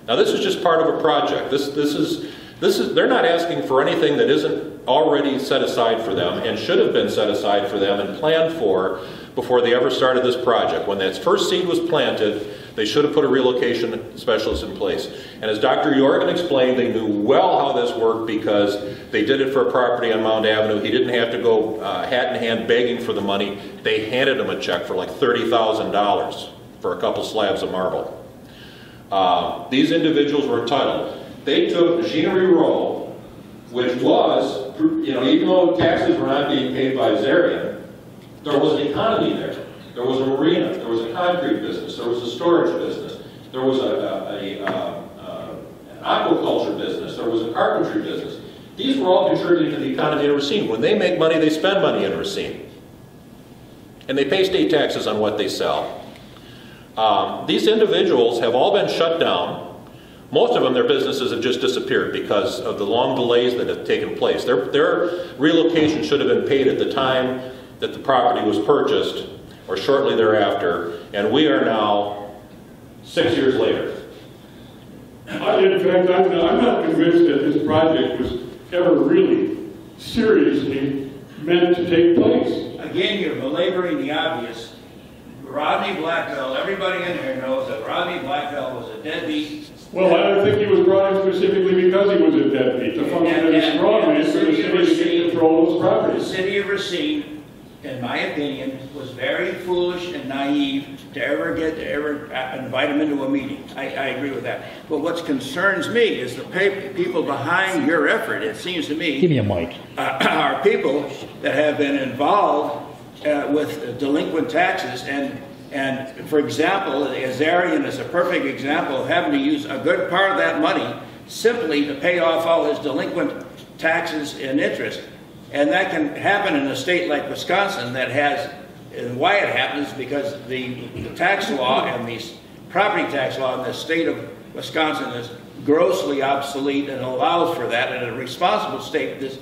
D: Now, this is just part of a project. This is they're not asking for anything that isn't already set aside for them and should have been set aside for them and planned for before they ever started this project. When that first seed was planted, they should have put a relocation specialist in place. And as Dr. Jorgen explained, they knew well how this worked because they did it for a property on Mount Avenue. He didn't have to go hat in hand begging for the money. They handed him a check for like $30,000 for a couple slabs of marble. These individuals were entitled. They took Machinery Row, which was, even though taxes were not being paid by Zarian, there was an economy there. There was a marina, there was a concrete business, there was a storage business, there was an aquaculture business, there was a carpentry business. These were all contributing to the economy of Racine. When they make money, they spend money in Racine. And they pay state taxes on what they sell. These individuals have all been shut down. Most of them, their businesses have just disappeared because of the long delays that have taken place. Their relocation should have been paid at the time that the property was purchased or shortly thereafter, and we are now 6 years later.
A: In fact, I'm not convinced that this project was ever really seriously meant to take place.
B: Again, you're belaboring the obvious. Rodney Blackwell, everybody in here knows that Rodney Blackwell was a deadbeat.
A: Well, I don't think he was brought in specifically because he was a deadbeat. To function as a strongman for the city to get control of his property.
B: The city of Racine, in my opinion, was very foolish and naive to ever invite him into a meeting. I agree with that. But what concerns me is the people behind your effort, it seems to me.
E: Give me a mic.
B: Are people that have been involved with delinquent taxes, and for example, Azarian is a perfect example of having to use a good part of that money simply to pay off all his delinquent taxes and interest. And that can happen in a state like Wisconsin that has, and why it happens because the tax law and the property tax law in the state of Wisconsin is grossly obsolete and allows for that. In a responsible state, this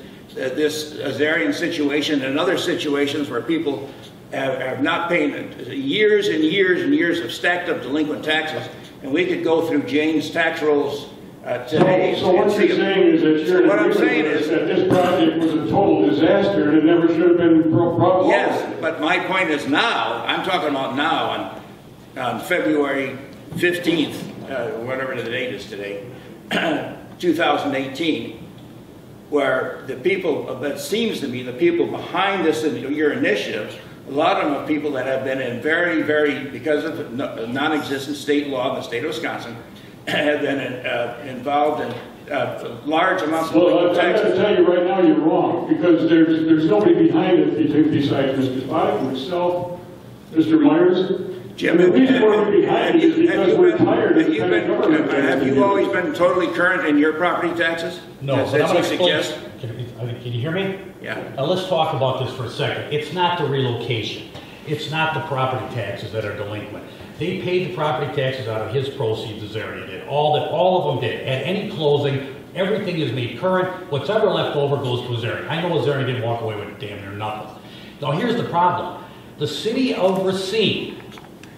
B: Azarian situation and other situations where people have not paid years and years and years of stacked up delinquent taxes, and we could go through Jane's tax rolls today.
A: So what you're saying is that you're
B: what I'm saying is
A: that this project was a total disaster and it never should have been brought.
B: Yes, but my point is now, I'm talking about now on February 15th, whatever the date is today, 2018, where the people, that seems to be the people behind this, your initiative, a lot of them are people that have been in because of non-existent state law in the state of Wisconsin, have been involved in large amounts of
A: Well,
B: taxes.
A: I'm going to tell you right now you're wrong, because there's nobody behind it besides Mr. Spock, myself, Mr. Myers.
B: Jim,
A: the reason we're behind is because we're tired of government.
B: Have you always been totally current in your property taxes?
E: No,
B: As
E: but I'm
B: you
E: gonna explain.
B: suggest?
E: Can you hear me?
B: Yeah.
E: Now let's talk about this for a second. It's not the relocation. It's not the property taxes that are delinquent. They paid the property taxes out of his proceeds, as Arian did. All of them did. At any closing, everything is made current. Whatever left over goes to Azarian. I know Azarian didn't walk away with damn near nothing. Now here's the problem. The city of Racine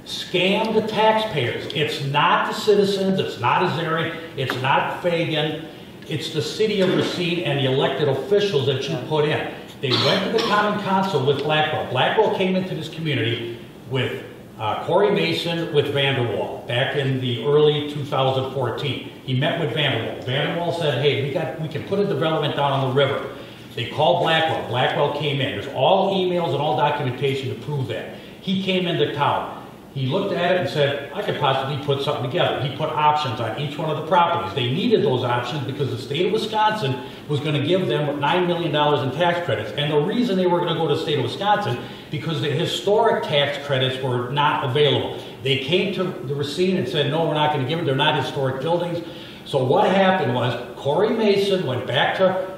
E: scammed the taxpayers. It's not the citizens, it's not Azarian, it's not Fagan, it's the city of Racine and the elected officials that you put in. They went to the common council with Blackwell. Blackwell came into this community with Corey Mason, with Vanderwall, back in the early 2014. He met with Vanderwall. Vanderwall said, hey, we can put a development down on the river. They called Blackwell. Blackwell came in. There's all emails and all documentation to prove that. He came into town. He looked at it and said, I could possibly put something together. He put options on each one of the properties. They needed those options because the state of Wisconsin was going to give them $9 million in tax credits. And the reason they were going to go to the state of Wisconsin, because the historic tax credits were not available. They came to the Racine and said, no, we're not going to give them. They're not historic buildings. So what happened was Corey Mason went back to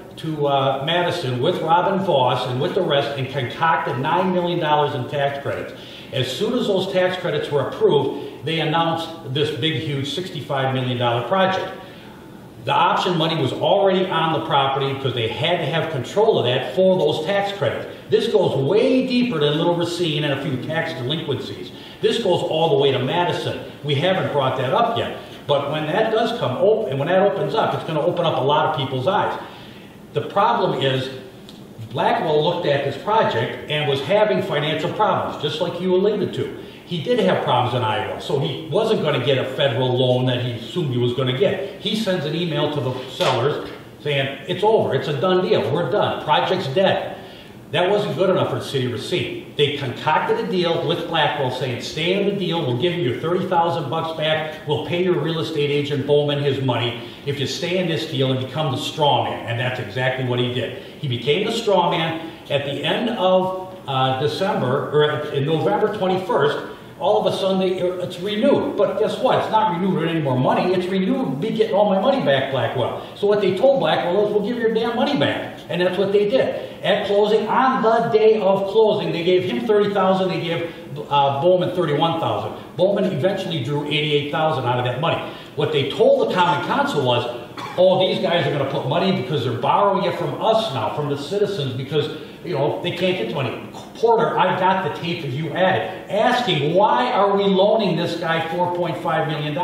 E: Madison with Robin Voss and with the rest and concocted $9 million in tax credits. As soon as those tax credits were approved, they announced this big, huge $65 million project. The option money was already on the property because they had to have control of that for those tax credits. This goes way deeper than Little Racine and a few tax delinquencies. This goes all the way to Madison. We haven't brought that up yet. But when that does come open, and when that opens up, it's going to open up a lot of people's eyes. The problem is Blackwell looked at this project and was having financial problems, just like you alluded to. He did have problems in Iowa, so he wasn't going to get a federal loan that he assumed he was going to get. He sends an email to the sellers saying, it's over, it's a done deal, we're done, project's dead. That wasn't good enough for the city of Racine. They concocted a deal with Blackwell saying, stay in the deal, we'll give you your $30,000 back, we'll pay your real estate agent Bowman his money if you stay in this deal and become the straw man. And that's exactly what he did. He became the straw man at the end of December, or in November 21st, all of a sudden it's renewed. But guess what? It's not renewed with any more money. It's renewed, be getting all my money back, Blackwell. So what they told Blackwell is, we'll give your damn money back. And that's what they did. At closing, on the day of closing, they gave him $30,000, they gave Bowman $31,000. Bowman eventually drew $88,000 out of that money. What they told the common council was, oh, these guys are going to put money because they're borrowing it from us now, from the citizens, because, you know, they can't get the money. Porter, I got the tape of you at it, asking, why are we loaning this guy $4.5 million?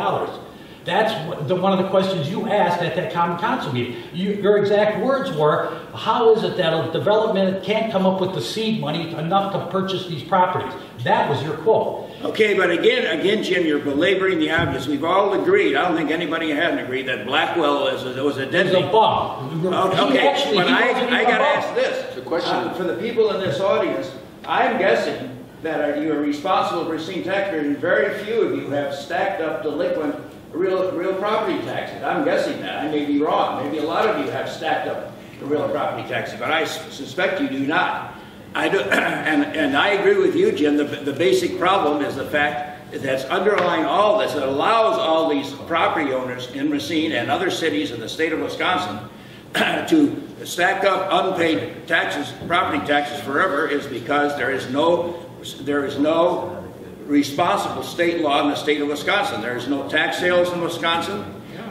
E: That's one of the questions you asked at that common council meeting. Your exact words were, how is it that a development can't come up with the seed money enough to purchase these properties? That was your quote.
C: Okay, but again, Jim, you're belaboring the obvious. We've all agreed, I don't think anybody hadn't agreed, that Blackwell was a deadbeat.
E: He's a bum.
C: Okay, but I got to ask this.
F: The question
C: for the people in this audience, I'm guessing that you are responsible for Racine taxpayers, and very few of you have stacked up delinquent real property taxes. I'm guessing that. I may be wrong. Maybe a lot of you have stacked up the real property taxes, but I suspect you do not. I do, and I agree with you, Jim. The basic problem is the fact that's underlying all this. It allows all these property owners in Racine and other cities in the state of Wisconsin to stack up unpaid taxes, property taxes forever, is because there is no responsible state law in the state of Wisconsin. There is no tax sales in Wisconsin.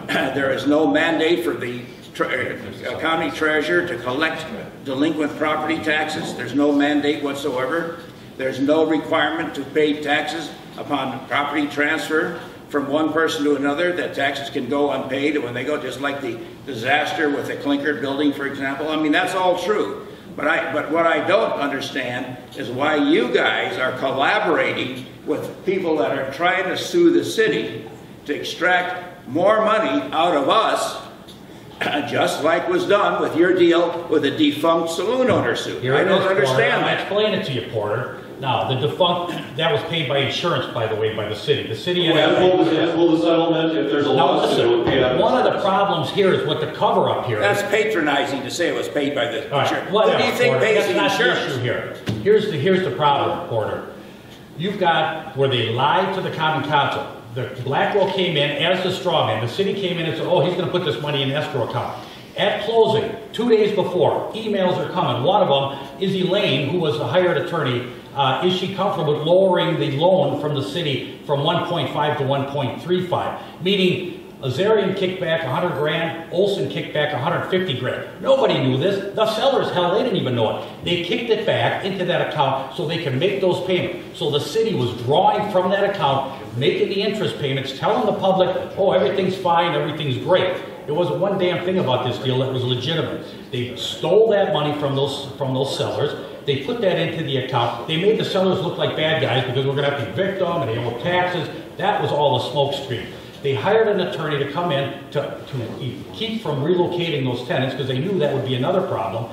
C: There is no mandate for the county treasurer to collect delinquent property taxes. There's no mandate whatsoever. There's no requirement to pay taxes upon property transfer from one person to another, that taxes can go unpaid when they go, just like the disaster with the Clinker building, for example. I mean, that's all true. But what I don't understand is why you guys are collaborating with people that are trying to sue the city to extract more money out of us, just like was done with your deal with a defunct saloon owner suit. I don't understand that.
E: I'll explain it to you, Porter. Now, the defunct, that was paid by insurance, by the way, by the city. The city...
F: will the settlement, if there's a lawsuit, it would pay out.
E: One of the problems here is what the cover-up here.
C: That's patronizing to say it was paid by the insurance.
E: Right,
C: What do you think pays the
E: That's
C: insurance?
E: not the issue here. Here's the problem, Porter. You've got where they lied to the common council. The Blackwell came in as the straw man. The city came in and said, oh, he's going to put this money in escrow account. At closing, 2 days before, emails are coming. One of them is Elaine, who was the hired attorney. Is she comfortable with lowering the loan from the city from 1.5 to 1.35? Meaning, Azarian kicked back 100 grand, Olson kicked back 150 grand. Nobody knew this. The sellers, hell, they didn't even know it. They kicked it back into that account so they could make those payments. So the city was drawing from that account, making the interest payments, telling the public, oh, everything's fine, everything's great. There wasn't one damn thing about this deal that was legitimate. They stole that money from those sellers. they put that into the account. They made the sellers look like bad guys because we're going to have to evict them and they owe taxes. That was all a smoke screen. They hired an attorney to come in to keep from relocating those tenants because they knew that would be another problem.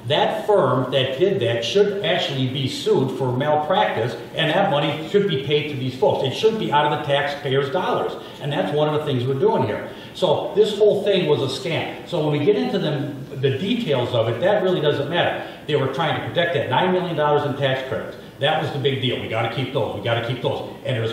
E: That firm that did that should actually be sued for malpractice, and that money should be paid to these folks. It should be out of the taxpayers' dollars, and that's one of the things we're doing here. So this whole thing was a scam. So when we get into the details of it, that really doesn't matter. They were trying to protect that $9 million in tax credits. That was the big deal. We got to keep those. We got to keep those. And there's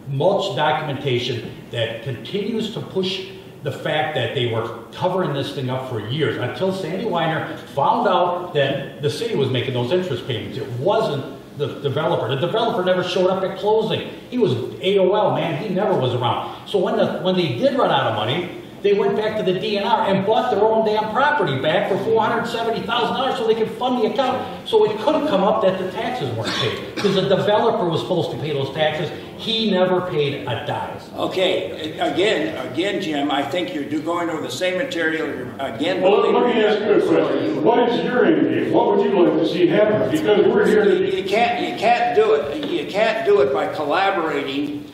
E: much documentation that continues to push the fact that they were covering this thing up for years until Sandy Weiner found out that the city was making those interest payments. It wasn't the developer. The developer never showed up at closing. He was AOL, man. He never was around. So when they did run out of money, they went back to the DNR and bought their own damn property back for $470,000 so they could fund the account. So it couldn't come up that the taxes weren't paid because the developer was supposed to pay those taxes. He never paid a dime.
C: Okay, again, Jim, I think you're going over the same material again.
A: Well, let me ask you a question. What is your end game? What would you like to see happen? Because we're here to...
C: You can't do it. You can't do it by collaborating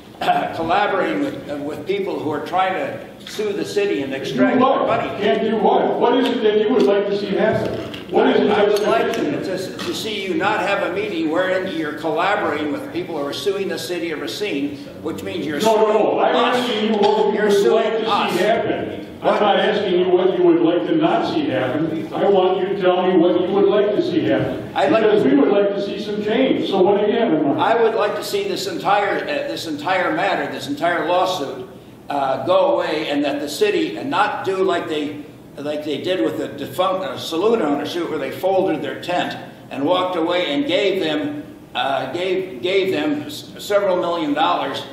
C: with people who are trying to sue the city and extract their money.
A: Can't do what? What is it that you would like to see happen? What is it
C: I would like to see you not have a meeting wherein you're collaborating with people who are suing the city of Racine, which means you're suing
A: No. I'm asking you what you would like to see happen. I'm not asking you what you would like to not see happen. I want you to tell me what you would like to see happen. Because we would like to see some change. So what do you have in mind?
C: I would like to see this entire matter, this entire lawsuit, go away, and that the city and not do like they did with the defunct saloon ownership, where they folded their tent and walked away and gave them several $1 million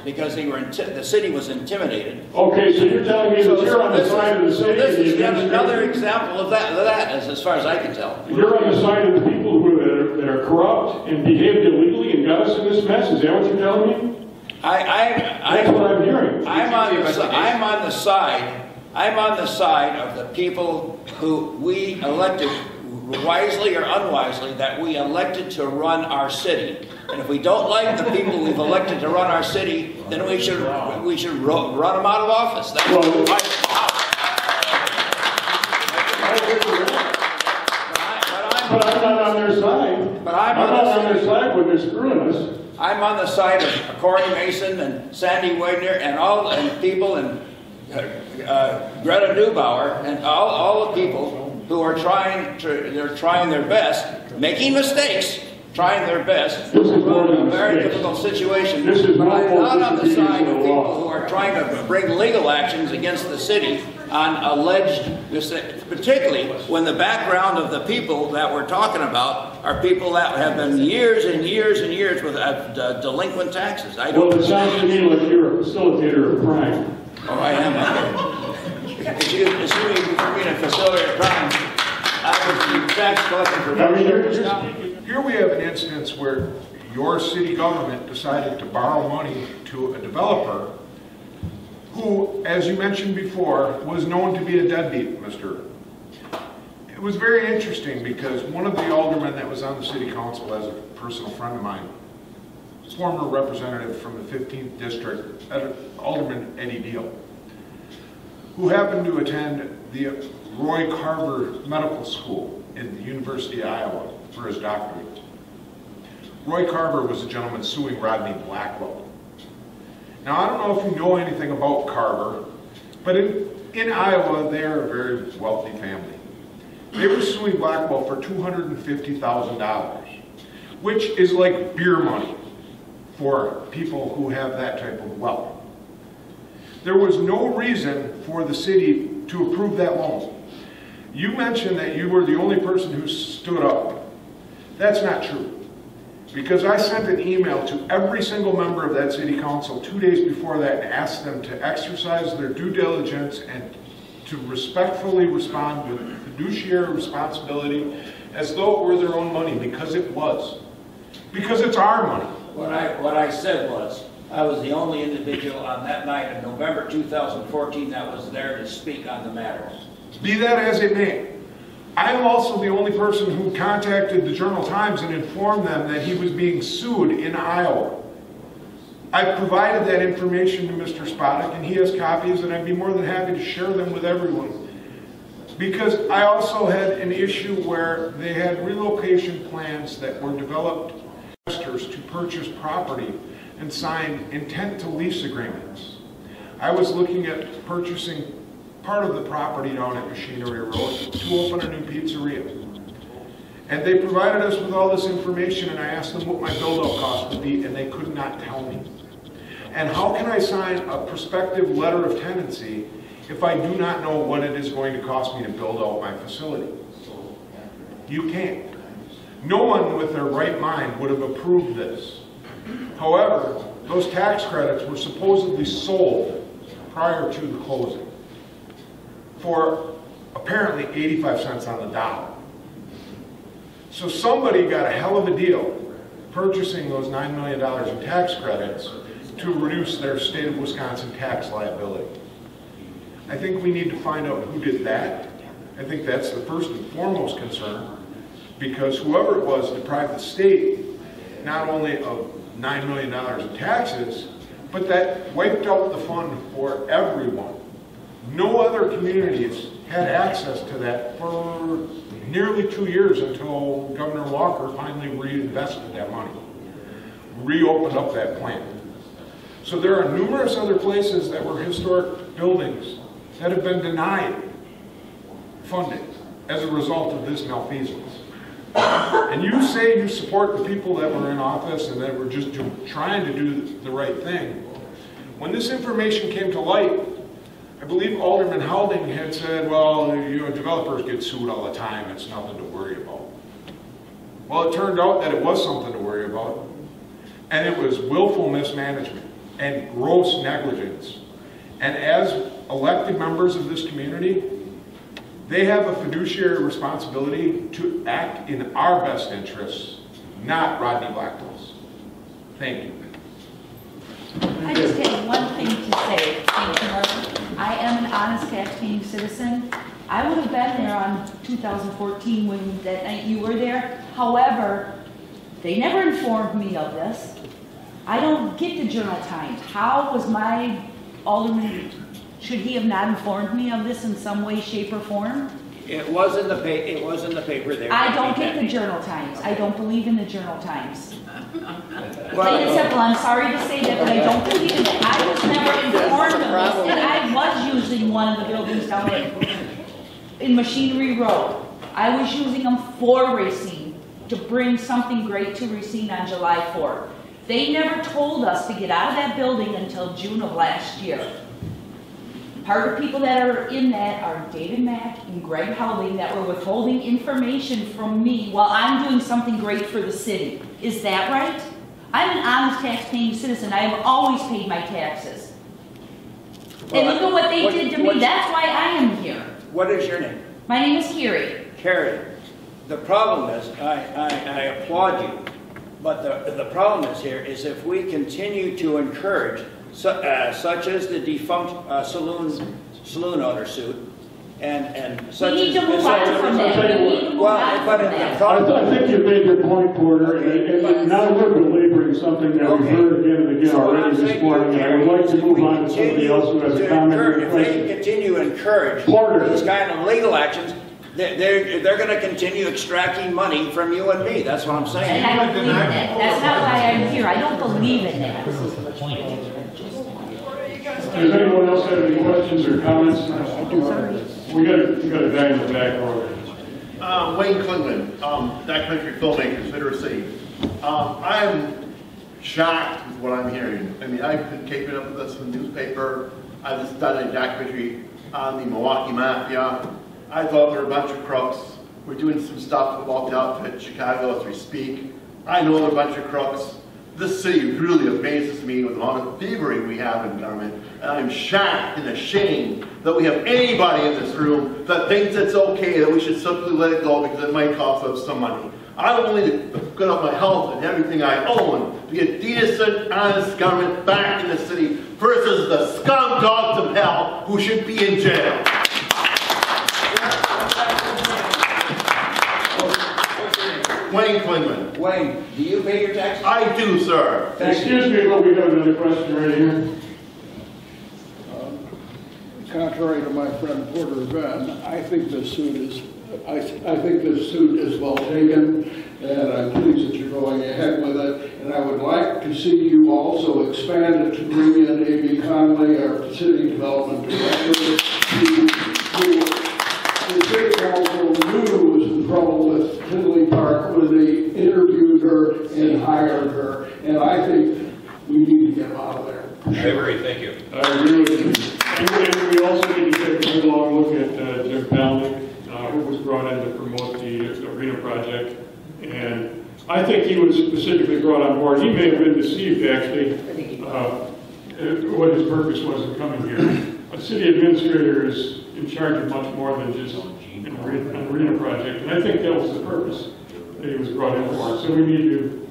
C: because the city was intimidated.
A: Okay, so you're telling me that you're on the side of the city.
C: This is yet another example of that, as far as I can tell.
A: You're on the side of the people that are corrupt and behaved illegally and got us in this mess. Is that what you're telling me? That's what I'm hearing.
C: I'm on the side of the people who we elected, wisely or unwisely, that we elected to run our city. And if we don't like the people we've elected to run our city, then we should run them out of office. That's
A: But I'm not on their side.
C: But I'm
A: not on their side when they're screwing us.
C: I'm on the side of Corey Mason and Sandy Wagner and people and Greta Neubauer and all the people who are trying their best, making mistakes, trying their best to run a very difficult situation. But I'm not on the side of people who are trying to bring legal actions against the city on alleged mistakes, particularly when the background of the people that we're talking about are people that have been years and years and years with delinquent taxes.
A: Well, it sounds to me like you're a facilitator of crime.
C: Oh, I am. Assuming for me to facilitate crime, I was the tax collector for
G: Here we have an instance where your city government decided to borrow money to a developer who, as you mentioned before, was known to be a deadbeat, It was very interesting because one of the aldermen that was on the city council as a personal friend of mine, former representative from the 15th district, Alderman Eddie Deal, who happened to attend the Roy Carver Medical School in the University of Iowa for his doctorate. Roy Carver was a gentleman suing Rodney Blackwell. Now, I don't know if you know anything about Carver, but in Iowa, they're a very wealthy family. They were suing Blackwell for $250,000, which is like beer money for people who have that type of wealth. There was no reason for the city to approve that loan. You mentioned that you were the only person who stood up. That's not true. Because I sent an email to every single member of that city council 2 days before that and asked them to exercise their due diligence and to respectfully respond with fiduciary responsibility as though it were their own money, because it was. Because it's our money.
C: What I said was, I was the only individual on that night in November 2014 that was there to speak on the matter.
G: Be that as it may, I'm also the only person who contacted the Journal-Times and informed them that he was being sued in Iowa. I provided that information to Mr. Spodek, and he has copies, and I'd be more than happy to share them with everyone. Because I also had an issue where they had relocation plans that were developed by investors to purchase property and sign intent to lease agreements. I was looking at purchasing part of the property down at Machinery Road to open a new pizzeria. And they provided us with all this information, and I asked them what my build-out cost would be, and they could not tell me. And how can I sign a prospective letter of tenancy if I do not know what it is going to cost me to build out my facility? You can't. No one with their right mind would have approved this. However, those tax credits were supposedly sold prior to the closing for apparently 85 cents on the dollar. So somebody got a hell of a deal purchasing those $9 million in tax credits to reduce their state of Wisconsin tax liability. I think we need to find out who did that. I think that's the first and foremost concern, because whoever it was deprived the state not only of $9 million in taxes, but that wiped out the fund for everyone. No other communities had access to that for nearly 2 years until Governor Walker finally reinvested that money, reopened up that plan. So there are numerous other places that were historic buildings that have been denied funding as a result of this malfeasance. And you say you support the people that were in office and that were just trying to do the right thing. When this information came to light, I believe Alderman Halding had said, well, developers get sued all the time, it's nothing to worry about. Well, it turned out that it was something to worry about, and it was willful mismanagement and gross negligence. And as elected members of this community, they have a fiduciary responsibility to act in our best interests, not Rodney Blackwell's. Thank you.
H: I just have one thing to say. I am an honest tax-paying citizen. I would have been there on 2014 when that night you were there. However, they never informed me of this. I don't get the Journal-Times. How was my alderman, should he have not informed me of this in some way, shape, or form?
C: It was in the paper there.
H: I don't get the Journal-Times. I don't believe in the Journal-Times.
C: Well,
H: Plain and simple, I'm sorry to say that, but I don't believe in it. I was never informed of this, and I was using one of the buildings down in Machinery Road. I was using them for Racine, to bring something great to Racine on July 4th. They never told us to get out of that building until June of last year. Part of the people that are in that are David Mack and Greg Howling that were withholding information from me while I'm doing something great for the city. Is that right? I'm an honest tax-paying citizen. I have always paid my taxes. And look at what they did to me. That's why I am here.
C: What is your name?
H: My name is Carrie.
C: Carrie. The problem is, I applaud you, but the problem is here is if we continue to encourage such as the defunct saloon owner suit, and such
H: We need to move on from that. We need to move on from that.
A: I think you made your point, Porter, and now we're belaboring something that we've heard again and again already this morning, and I would like to move on to somebody else who has a comment or a
C: If they
A: question.
C: continue to encourage
A: Porter.
C: these kind of legal actions, they're going to continue extracting money from you and me. That's what I'm
H: And
C: saying.
H: I don't believe in that. That's not why I'm here. I don't believe in that.
A: Does anyone else have any questions or comments? We got a guy in the back row.
I: Wayne Klingman, documentary filmmaker, Racine. I'm shocked with what I'm hearing. I mean, I've been keeping up with this in the newspaper. I've just done a documentary on the Milwaukee Mafia. I thought they were a bunch of crooks. We're doing some stuff about the outfit in Chicago as we speak. I know they're a bunch of crooks. This city really amazes me with the amount of thievery we have in government. And I'm shocked and ashamed that we have anybody in this room that thinks it's okay that we should simply let it go because it might cost us some money. I will need to put up my health and everything I own to get decent, honest government back in the city versus the scum dogs of hell who should be in jail. Wayne Klingman.
C: Wayne, do you pay your taxes?
I: I do, sir.
A: Excuse me, but we have another question right here.
J: Contrary to my friend Porter Venn, I think this suit is, I think this suit is well taken, and I'm pleased that you're going ahead with it. And I would like to see you also expand it to bring in A.B. Conley, our city development director, who the city council knew was in trouble with Tinley Park when they interviewed her and hired her. And I think we need to get him out of there.
D: I agree, thank you.
A: I agree with you. And we also need to take a good long look at Jim Palnick, who was brought in to promote the arena project. And I think he was specifically brought on board. He may have been deceived, actually, what his purpose was in coming here. A city administrator is in charge of much more than just an arena project. And I think that was the purpose that he was brought in for. So we need to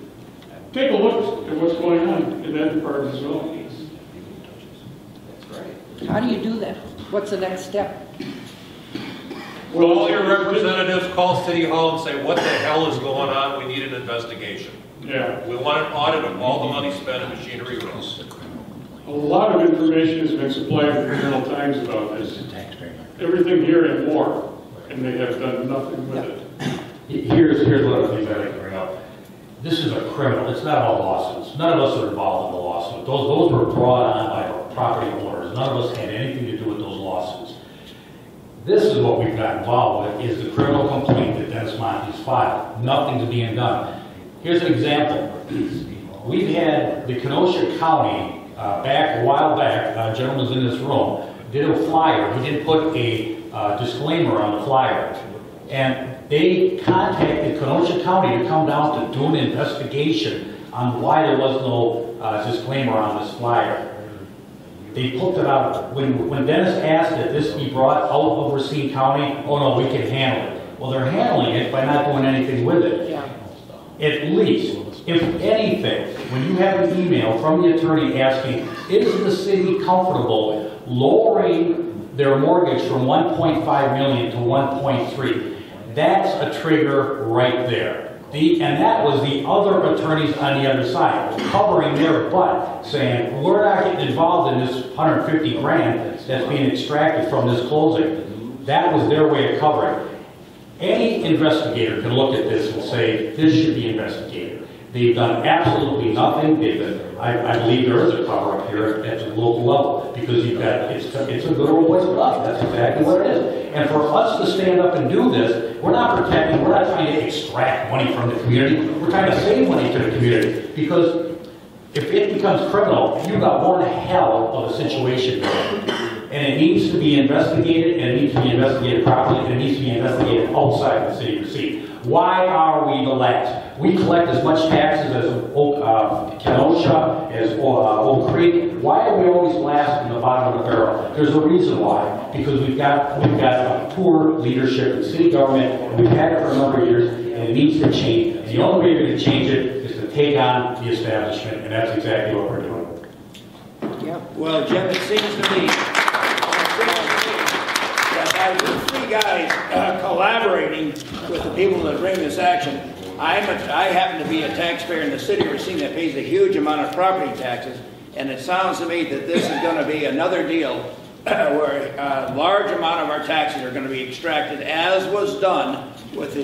A: take a look at what's going on in that department as well.
H: How do you do that? What's the next step?
D: Well, all your representatives call City Hall and say, what the hell is going on? We need an investigation.
A: Yeah.
D: We want an audit of all the money spent in machinery roads.
A: A lot of information has been supplied in the Journal Times about this. Everything here and more, and they have done nothing with it.
E: Here's one of the things I'd like to bring up. This is a criminal, it's not all lawsuits. None of us are involved in the lawsuit. Those were brought on by property owners. None of us had anything to do with those lawsuits. This is what we've got involved with, is the criminal complaint that Dennis Monte's filed. Nothing's being done. Here's an example. We've had the Kenosha County, a while back, a gentleman's in this room, did a flyer. He didn't put a disclaimer on the flyer. And they contacted Kenosha County to come down to do an investigation on why there was no disclaimer on this flyer. They put it out. When Dennis asked that this be brought out of Racine County, oh no, we can handle it. Well, they're handling it by not doing anything with it. Yeah. At least, if anything, when you have an email from the attorney asking, is the city comfortable lowering their mortgage from 1.5 million to 1.3? That's a trigger right there. And that was the other attorneys on the other side, covering their butt, saying, we're not getting involved in this 150 grand that's being extracted from this closing. That was their way of covering. Any investigator can look at this and say, this should be investigated. They've done absolutely nothing. I believe there is a cover-up here at the local level, because you've got, it's a good old boys club. That's exactly what it is. And for us to stand up and do this, we're not protecting, we're not trying to extract money from the community. We're trying to save money to the community, because if it becomes criminal, you've got one hell of a situation there. And it needs to be investigated, and it needs to be investigated properly, and it needs to be investigated outside the city of Racine. Why are we the last? We collect as much taxes as Kenosha, as Oak Creek. Why are we always last in the bottom of the barrel? There's a reason why. Because we've got a poor leadership in city government, and we've had it for a number of years, and it needs to change. And the only way you're going to change it is to take on the establishment, and that's exactly what we're doing.
C: Yeah. Well, Jim, it seems to me that by you three guys collaborating with the people that bring this action, I happen to be a taxpayer in the city of Racine that pays a huge amount of property taxes, and it sounds to me that this is going to be another deal where a large amount of our taxes are going to be extracted, as was done with the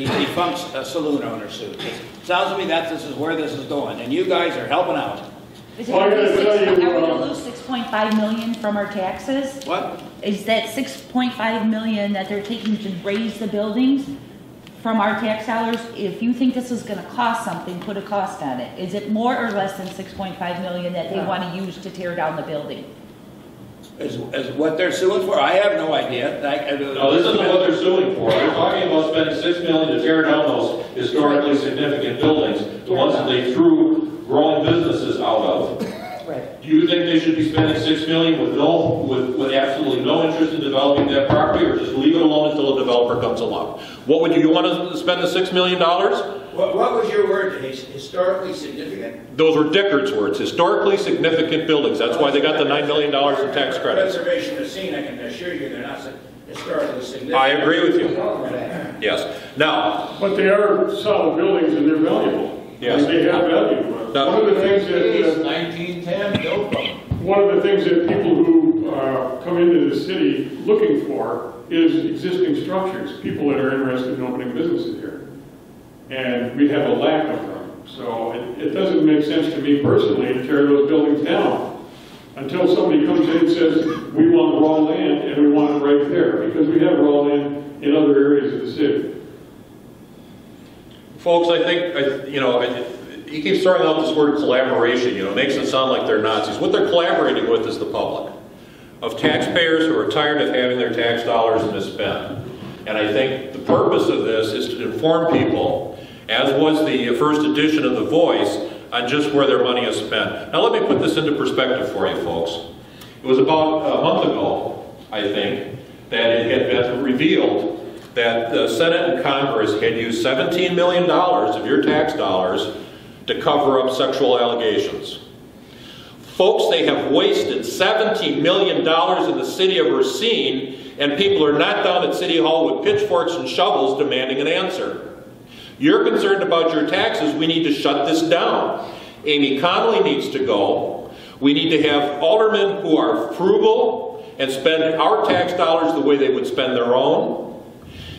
C: defunct saloon owner suit. It sounds to me that this is where this is going, and you guys are helping out.
H: Are we going to lose 6.5 million from our taxes?
C: What?
H: Is that 6.5 million that they're taking to raise the buildings from our tax dollars? If you think this is going to cost something, put a cost on it. Is it more or less than 6.5 million that they want to use to tear down the building?
D: Is what they're suing for? I have no idea. No, this isn't what they're suing for. They're talking about spending $6 million to tear down those historically significant buildings, the ones that they threw growing businesses out of.
H: Right.
D: Do you think they should be spending $6 million with absolutely no interest in developing that property, or just leave it alone until a developer comes along? What would you want to spend the $6 million?
B: What was your word? Historically significant?
D: Those were Dickard's words. Historically significant buildings. That's why they got the $9 million in tax credits.
B: Preservation of scene, I can assure you, they're not historically significant.
D: I agree with you.
B: Development Act.
D: Yes. Now,
A: But they are solid buildings and they're valuable.
D: Yes.
A: They have value.
D: Now-
A: One of the things
B: It's
A: that,
B: 1910, built them.
A: one of the things that people who come into the city looking for is existing structures, people that are interested in opening businesses here. And we have a lack of them. So it doesn't make sense to me personally to tear those buildings down until somebody comes in and says, we want raw land and we want it right there, because we have raw land in other areas of the city.
D: folks, I think, he keeps throwing out this word collaboration, makes it sound like they're Nazis. What they're collaborating with is the public, of taxpayers who are tired of having their tax dollars misspent. And I think the purpose of this is to inform people, as was the first edition of The Voice, on just where their money is spent. Now let me put this into perspective for you folks. It was about a month ago, I think, that it had been revealed that the Senate and Congress had used $17 million of your tax dollars to cover up sexual allegations. Folks, they have wasted $17 million in the city of Racine, and people are not down at City Hall with pitchforks and shovels demanding an answer. You're concerned about your taxes, we need to shut this down. Amy Connolly needs to go. We need to have aldermen who are frugal and spend our tax dollars the way they would spend their own.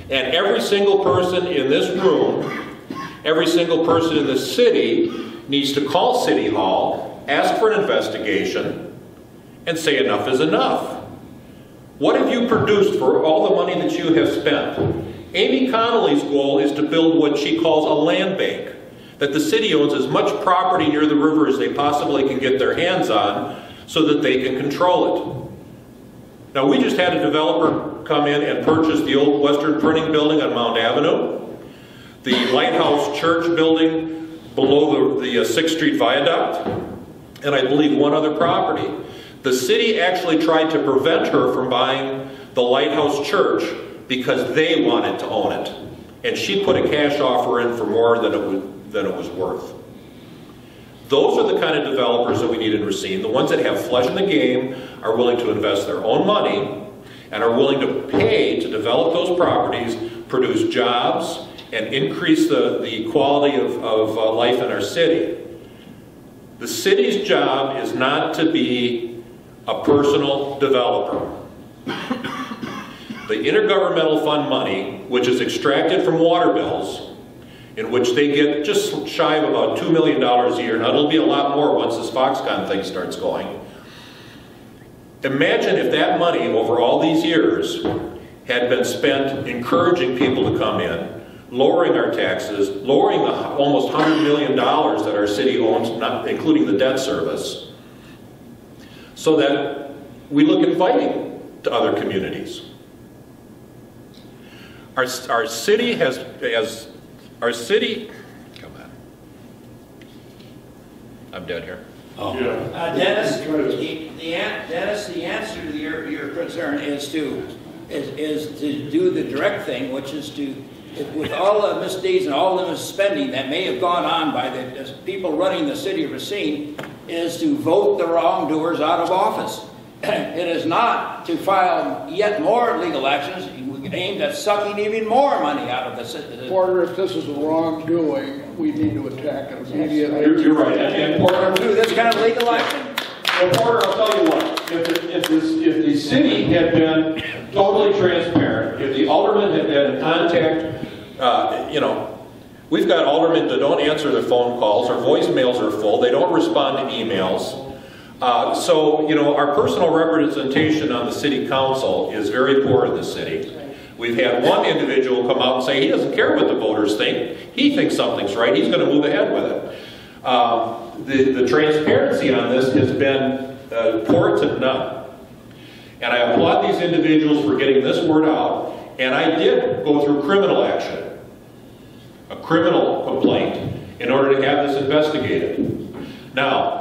D: And every single person in this room, every single person in the city needs to call City Hall, ask for an investigation, and say enough is enough. What have you produced for all the money that you have spent? Amy Connolly's goal is to build what she calls a land bank, that the city owns as much property near the river as they possibly can get their hands on so that they can control it. Now, we just had a developer come in and purchase the old Western Printing Building on Mount Avenue, the Lighthouse Church building below the 6th Street Viaduct, and I believe one other property. The city actually tried to prevent her from buying the Lighthouse Church because they wanted to own it. And she put a cash offer in for more than it was worth. Those are the kind of developers that we need in Racine. The ones that have flesh in the game, are willing to invest their own money, and are willing to pay to develop those properties, produce jobs, and increase the quality of life in our city. The city's job is not to be a personal developer. The intergovernmental fund money, which is extracted from water bills, in which they get just shy of about $2 million a year. Now it'll be a lot more once this Foxconn thing starts going. Imagine if that money over all these years had been spent encouraging people to come in, lowering our taxes, lowering the almost $100 million that our city owns, not including the debt service, so that we look inviting to other communities. Our city has come on. I'm dead here.
C: Oh.
A: Yeah.
B: Dennis, the answer to your concern is to do the direct thing, which is to, with all the misdeeds and all the misspending that may have gone on by the people running the city of Racine, is to vote the wrongdoers out of office. It is not to file yet more legal actions aimed at sucking even more money out of the city.
J: Porter, if this is a wrongdoing, we need to attack it immediately.
A: You're right. And Porter,
B: Do this kind of legal action?
F: Well, Porter, I'll tell you what, if the city had been totally transparent, if the aldermen had been in contact,
D: we've got aldermen that don't answer their phone calls, our voicemails are full, they don't respond to emails. Our personal representation on the city council is very poor in this city. We've had one individual come out and say he doesn't care what the voters think. He thinks something's right. He's going to move ahead with it. The transparency on this has been poor to none. And I applaud these individuals for getting this word out. And I did go through criminal action, a criminal complaint, in order to have this investigated. Now,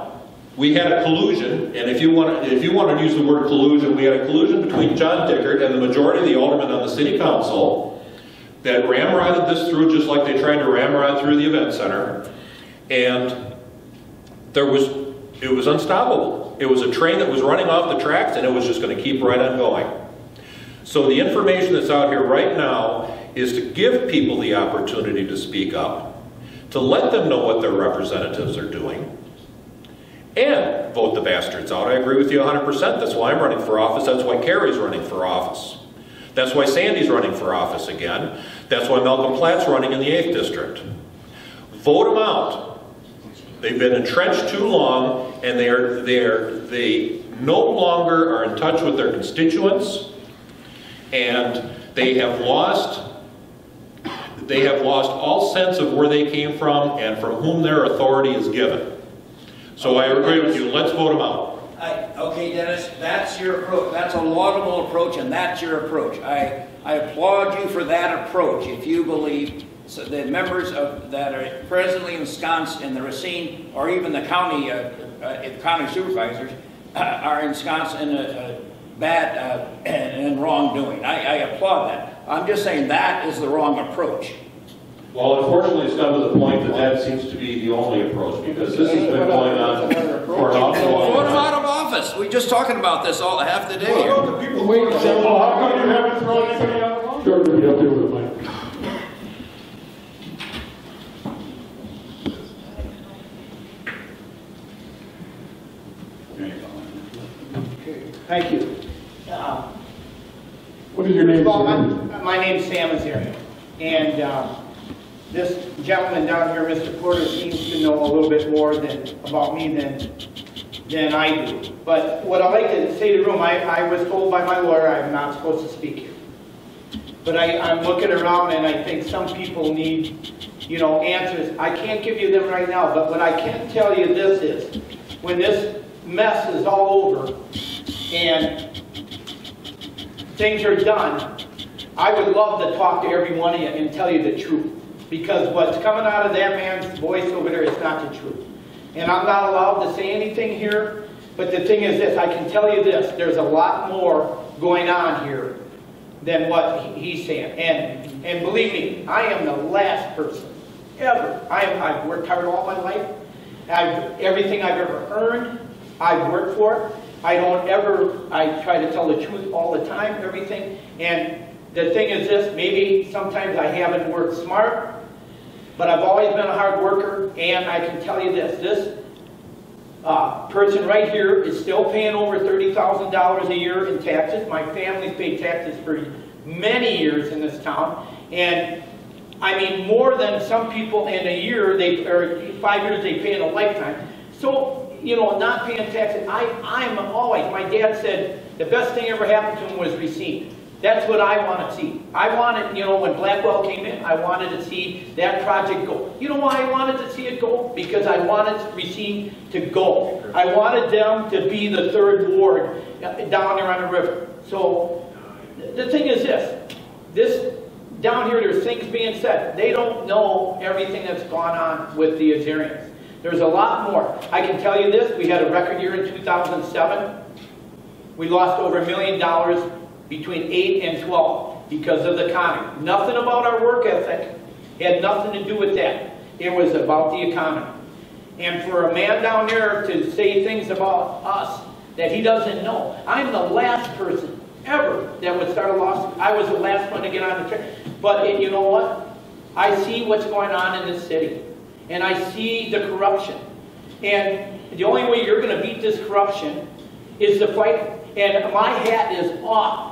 D: we had a collusion, and if you want to use the word collusion, we had a collusion between John Dickert and the majority of the aldermen on the city council that ramrodded this through just like they tried to ramrod through the event center, and it was unstoppable. It was a train that was running off the tracks, and it was just going to keep right on going. So the information that's out here right now is to give people the opportunity to speak up, to let them know what their representatives are doing, and vote the bastards out. I agree with you 100%. That's why I'm running for office. That's why Carrie's running for office. That's why Sandy's running for office again. That's why Malcolm Platt's running in the 8th District. Vote them out. They've been entrenched too long, and they no longer are in touch with their constituents, and they have lost all sense of where they came from and from whom their authority is given. So I agree with you. Let's vote them out.
C: Okay, Dennis, that's your approach. That's a laudable approach, and that's your approach. I applaud you for that approach. If you believe so the members that are presently ensconced in the Racine, or even the county supervisors, are ensconced in a bad and wrongdoing. I applaud that. I'm just saying that is the wrong approach.
D: Well, unfortunately, it's come to the point that that seems to be the only approach, because this has been going on for an awful long time.
C: Vote him out of office. We're just talking about this all half the day.
A: How come you haven't thrown anybody out of office? Jordan, be up there with the mic.
K: Thank you.
A: What is your name,
K: Well,
A: sir?
K: my name's Sam Azarian, and this gentleman down here, Mr. Porter, seems to know a little bit more about me than I do. But what I'd like to say to the room, I was told by my lawyer I'm not supposed to speak here. But I'm looking around, and I think some people need, answers. I can't give you them right now, but what I can tell you this is, when this mess is all over and things are done, I would love to talk to every one of you and tell you the truth. Because what's coming out of that man's voice over there is not the truth. And I'm not allowed to say anything here, but the thing is this, I can tell you this, there's a lot more going on here than what he's saying. And believe me, I am the last person ever. I've worked hard all my life. Everything I've ever earned, I've worked for. I try to tell the truth all the time, everything. And the thing is this, maybe sometimes I haven't worked smart, but I've always been a hard worker, and I can tell you this person right here is still paying over $30,000 a year in taxes. My family's paid taxes for many years in this town, and I mean more than some people in a year, or 5 years they pay in a lifetime. So, not paying taxes, I'm always, my dad said the best thing ever happened to him was Racine. That's what I want to see. I wanted, when Blackwell came in, I wanted to see that project go. You know why I wanted to see it go? Because I wanted Racine to go. I wanted them to be the 3rd ward down there on the river. So the thing is this down here, there's things being said. They don't know everything that's gone on with the Azarians. There's a lot more. I can tell you this, we had a record year in 2007. We lost over $1 million between 8 and 12 because of the economy. Nothing about our work ethic. It had nothing to do with that. It was about the economy. And for a man down there to say things about us that he doesn't know, I'm the last person ever that would start a lawsuit. I was the last one to get on the train. But you know what? I see what's going on in this city. And I see the corruption. And the only way you're going to beat this corruption is to fight. And my hat is off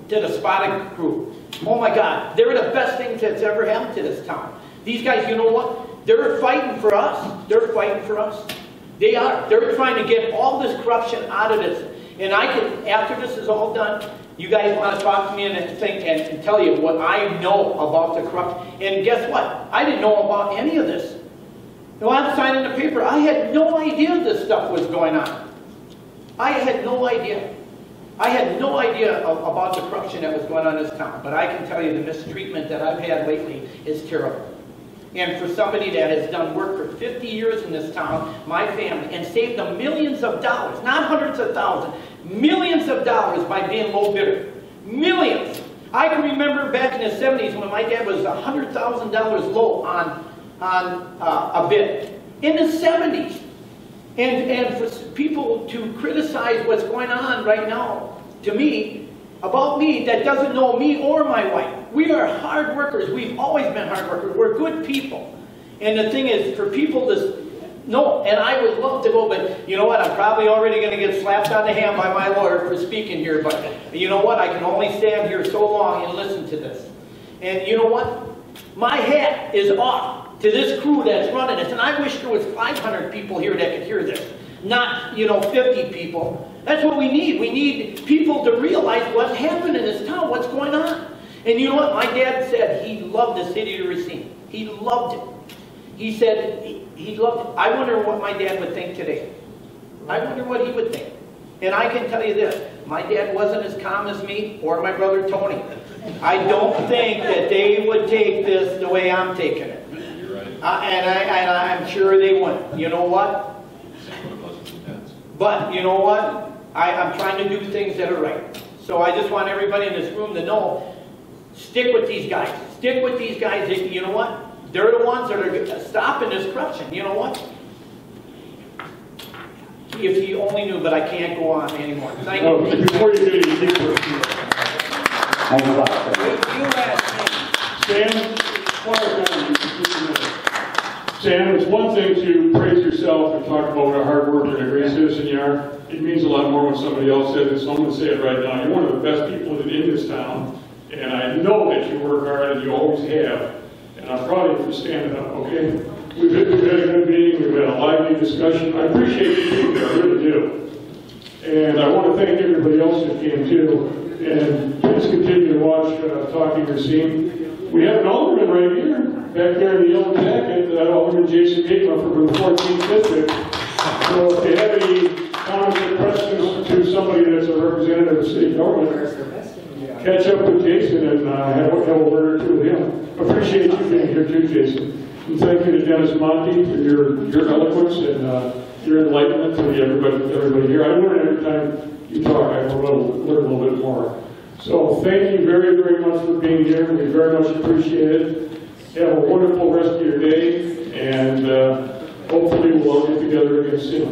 K: to the spotting crew. Oh my God, they're the best things that's ever happened to this town. These guys, you know what? They're fighting for us. They're fighting for us. They are. They're trying to get all this corruption out of this. And I can, after this is all done, you guys want to talk to me and think and tell you what I know about the corruption. And guess what? I didn't know about any of this. When I'm signing the paper, I had no idea this stuff was going on. I had no idea. I had no idea about the corruption that was going on in this town. But I can tell you the mistreatment that I've had lately is terrible. And for somebody that has done work for 50 years in this town, my family, and saved them millions of dollars, not hundreds of thousands, millions of dollars by being low bidder. Millions. I can remember back in the 70s when my dad was $100,000 low on a bid. In the 70s. And for people to criticize what's going on right now, to me, about me that doesn't know me or my wife. We are hard workers. We've always been hard workers. We're good people. And the thing is, for people to know, and I would love to go, but you know what? I'm probably already going to get slapped on the hand by my lawyer for speaking here, but you know what? I can only stand here so long and listen to this. And you know what? My hat is off to this crew that's running this, and I wish there was 500 people here that could hear this, not, 50 people. That's what we need. We need people to realize what's happening in this town, what's going on. And you know what? My dad said he loved the city of Racine. He loved it. He said he loved it. I wonder what my dad would think today. I wonder what he would think. And I can tell you this, my dad wasn't as calm as me or my brother Tony. I don't think that they would take this the way I'm taking it.
D: You're right.
K: And I'm sure they wouldn't. You know what? But you know what? I'm trying to do things that are right. So I just want everybody in this room to know, stick with these guys. Stick with these guys. You know what? They're the ones that are stopping this corruption. You know what? If you only knew, but I can't go on anymore. Thank you.
A: Before you get any deeper,
K: You asked me.
A: Sam, Sam, it's one thing to praise yourself and talk about what a hard worker and a great citizen you are. It means a lot more when somebody else says it, so I'm going to say it right now. You're one of the best people in this town, and I know that you work hard, and you always have. And I'm proud of you for standing up, okay? We've had a good meeting, we've had a lively discussion. I appreciate you being there, I really do. And I want to thank everybody else that came too. And please continue to watch Talking Racine. We have an alderman right here, back there in the yellow jacket, Alderman Jason Gateman from the 14th District. So if you have any comments or questions to somebody that's a representative of city government, catch up with Jason and have a word or two with him. Appreciate you being here too, Jason. And thank you to Dennis Monty for your eloquence and your enlightenment to everybody here. I learn every time you talk. I learn a little bit more. So thank you very, very much for being here. We very much appreciate it. Have a wonderful rest of your day, and hopefully we'll all get together again soon.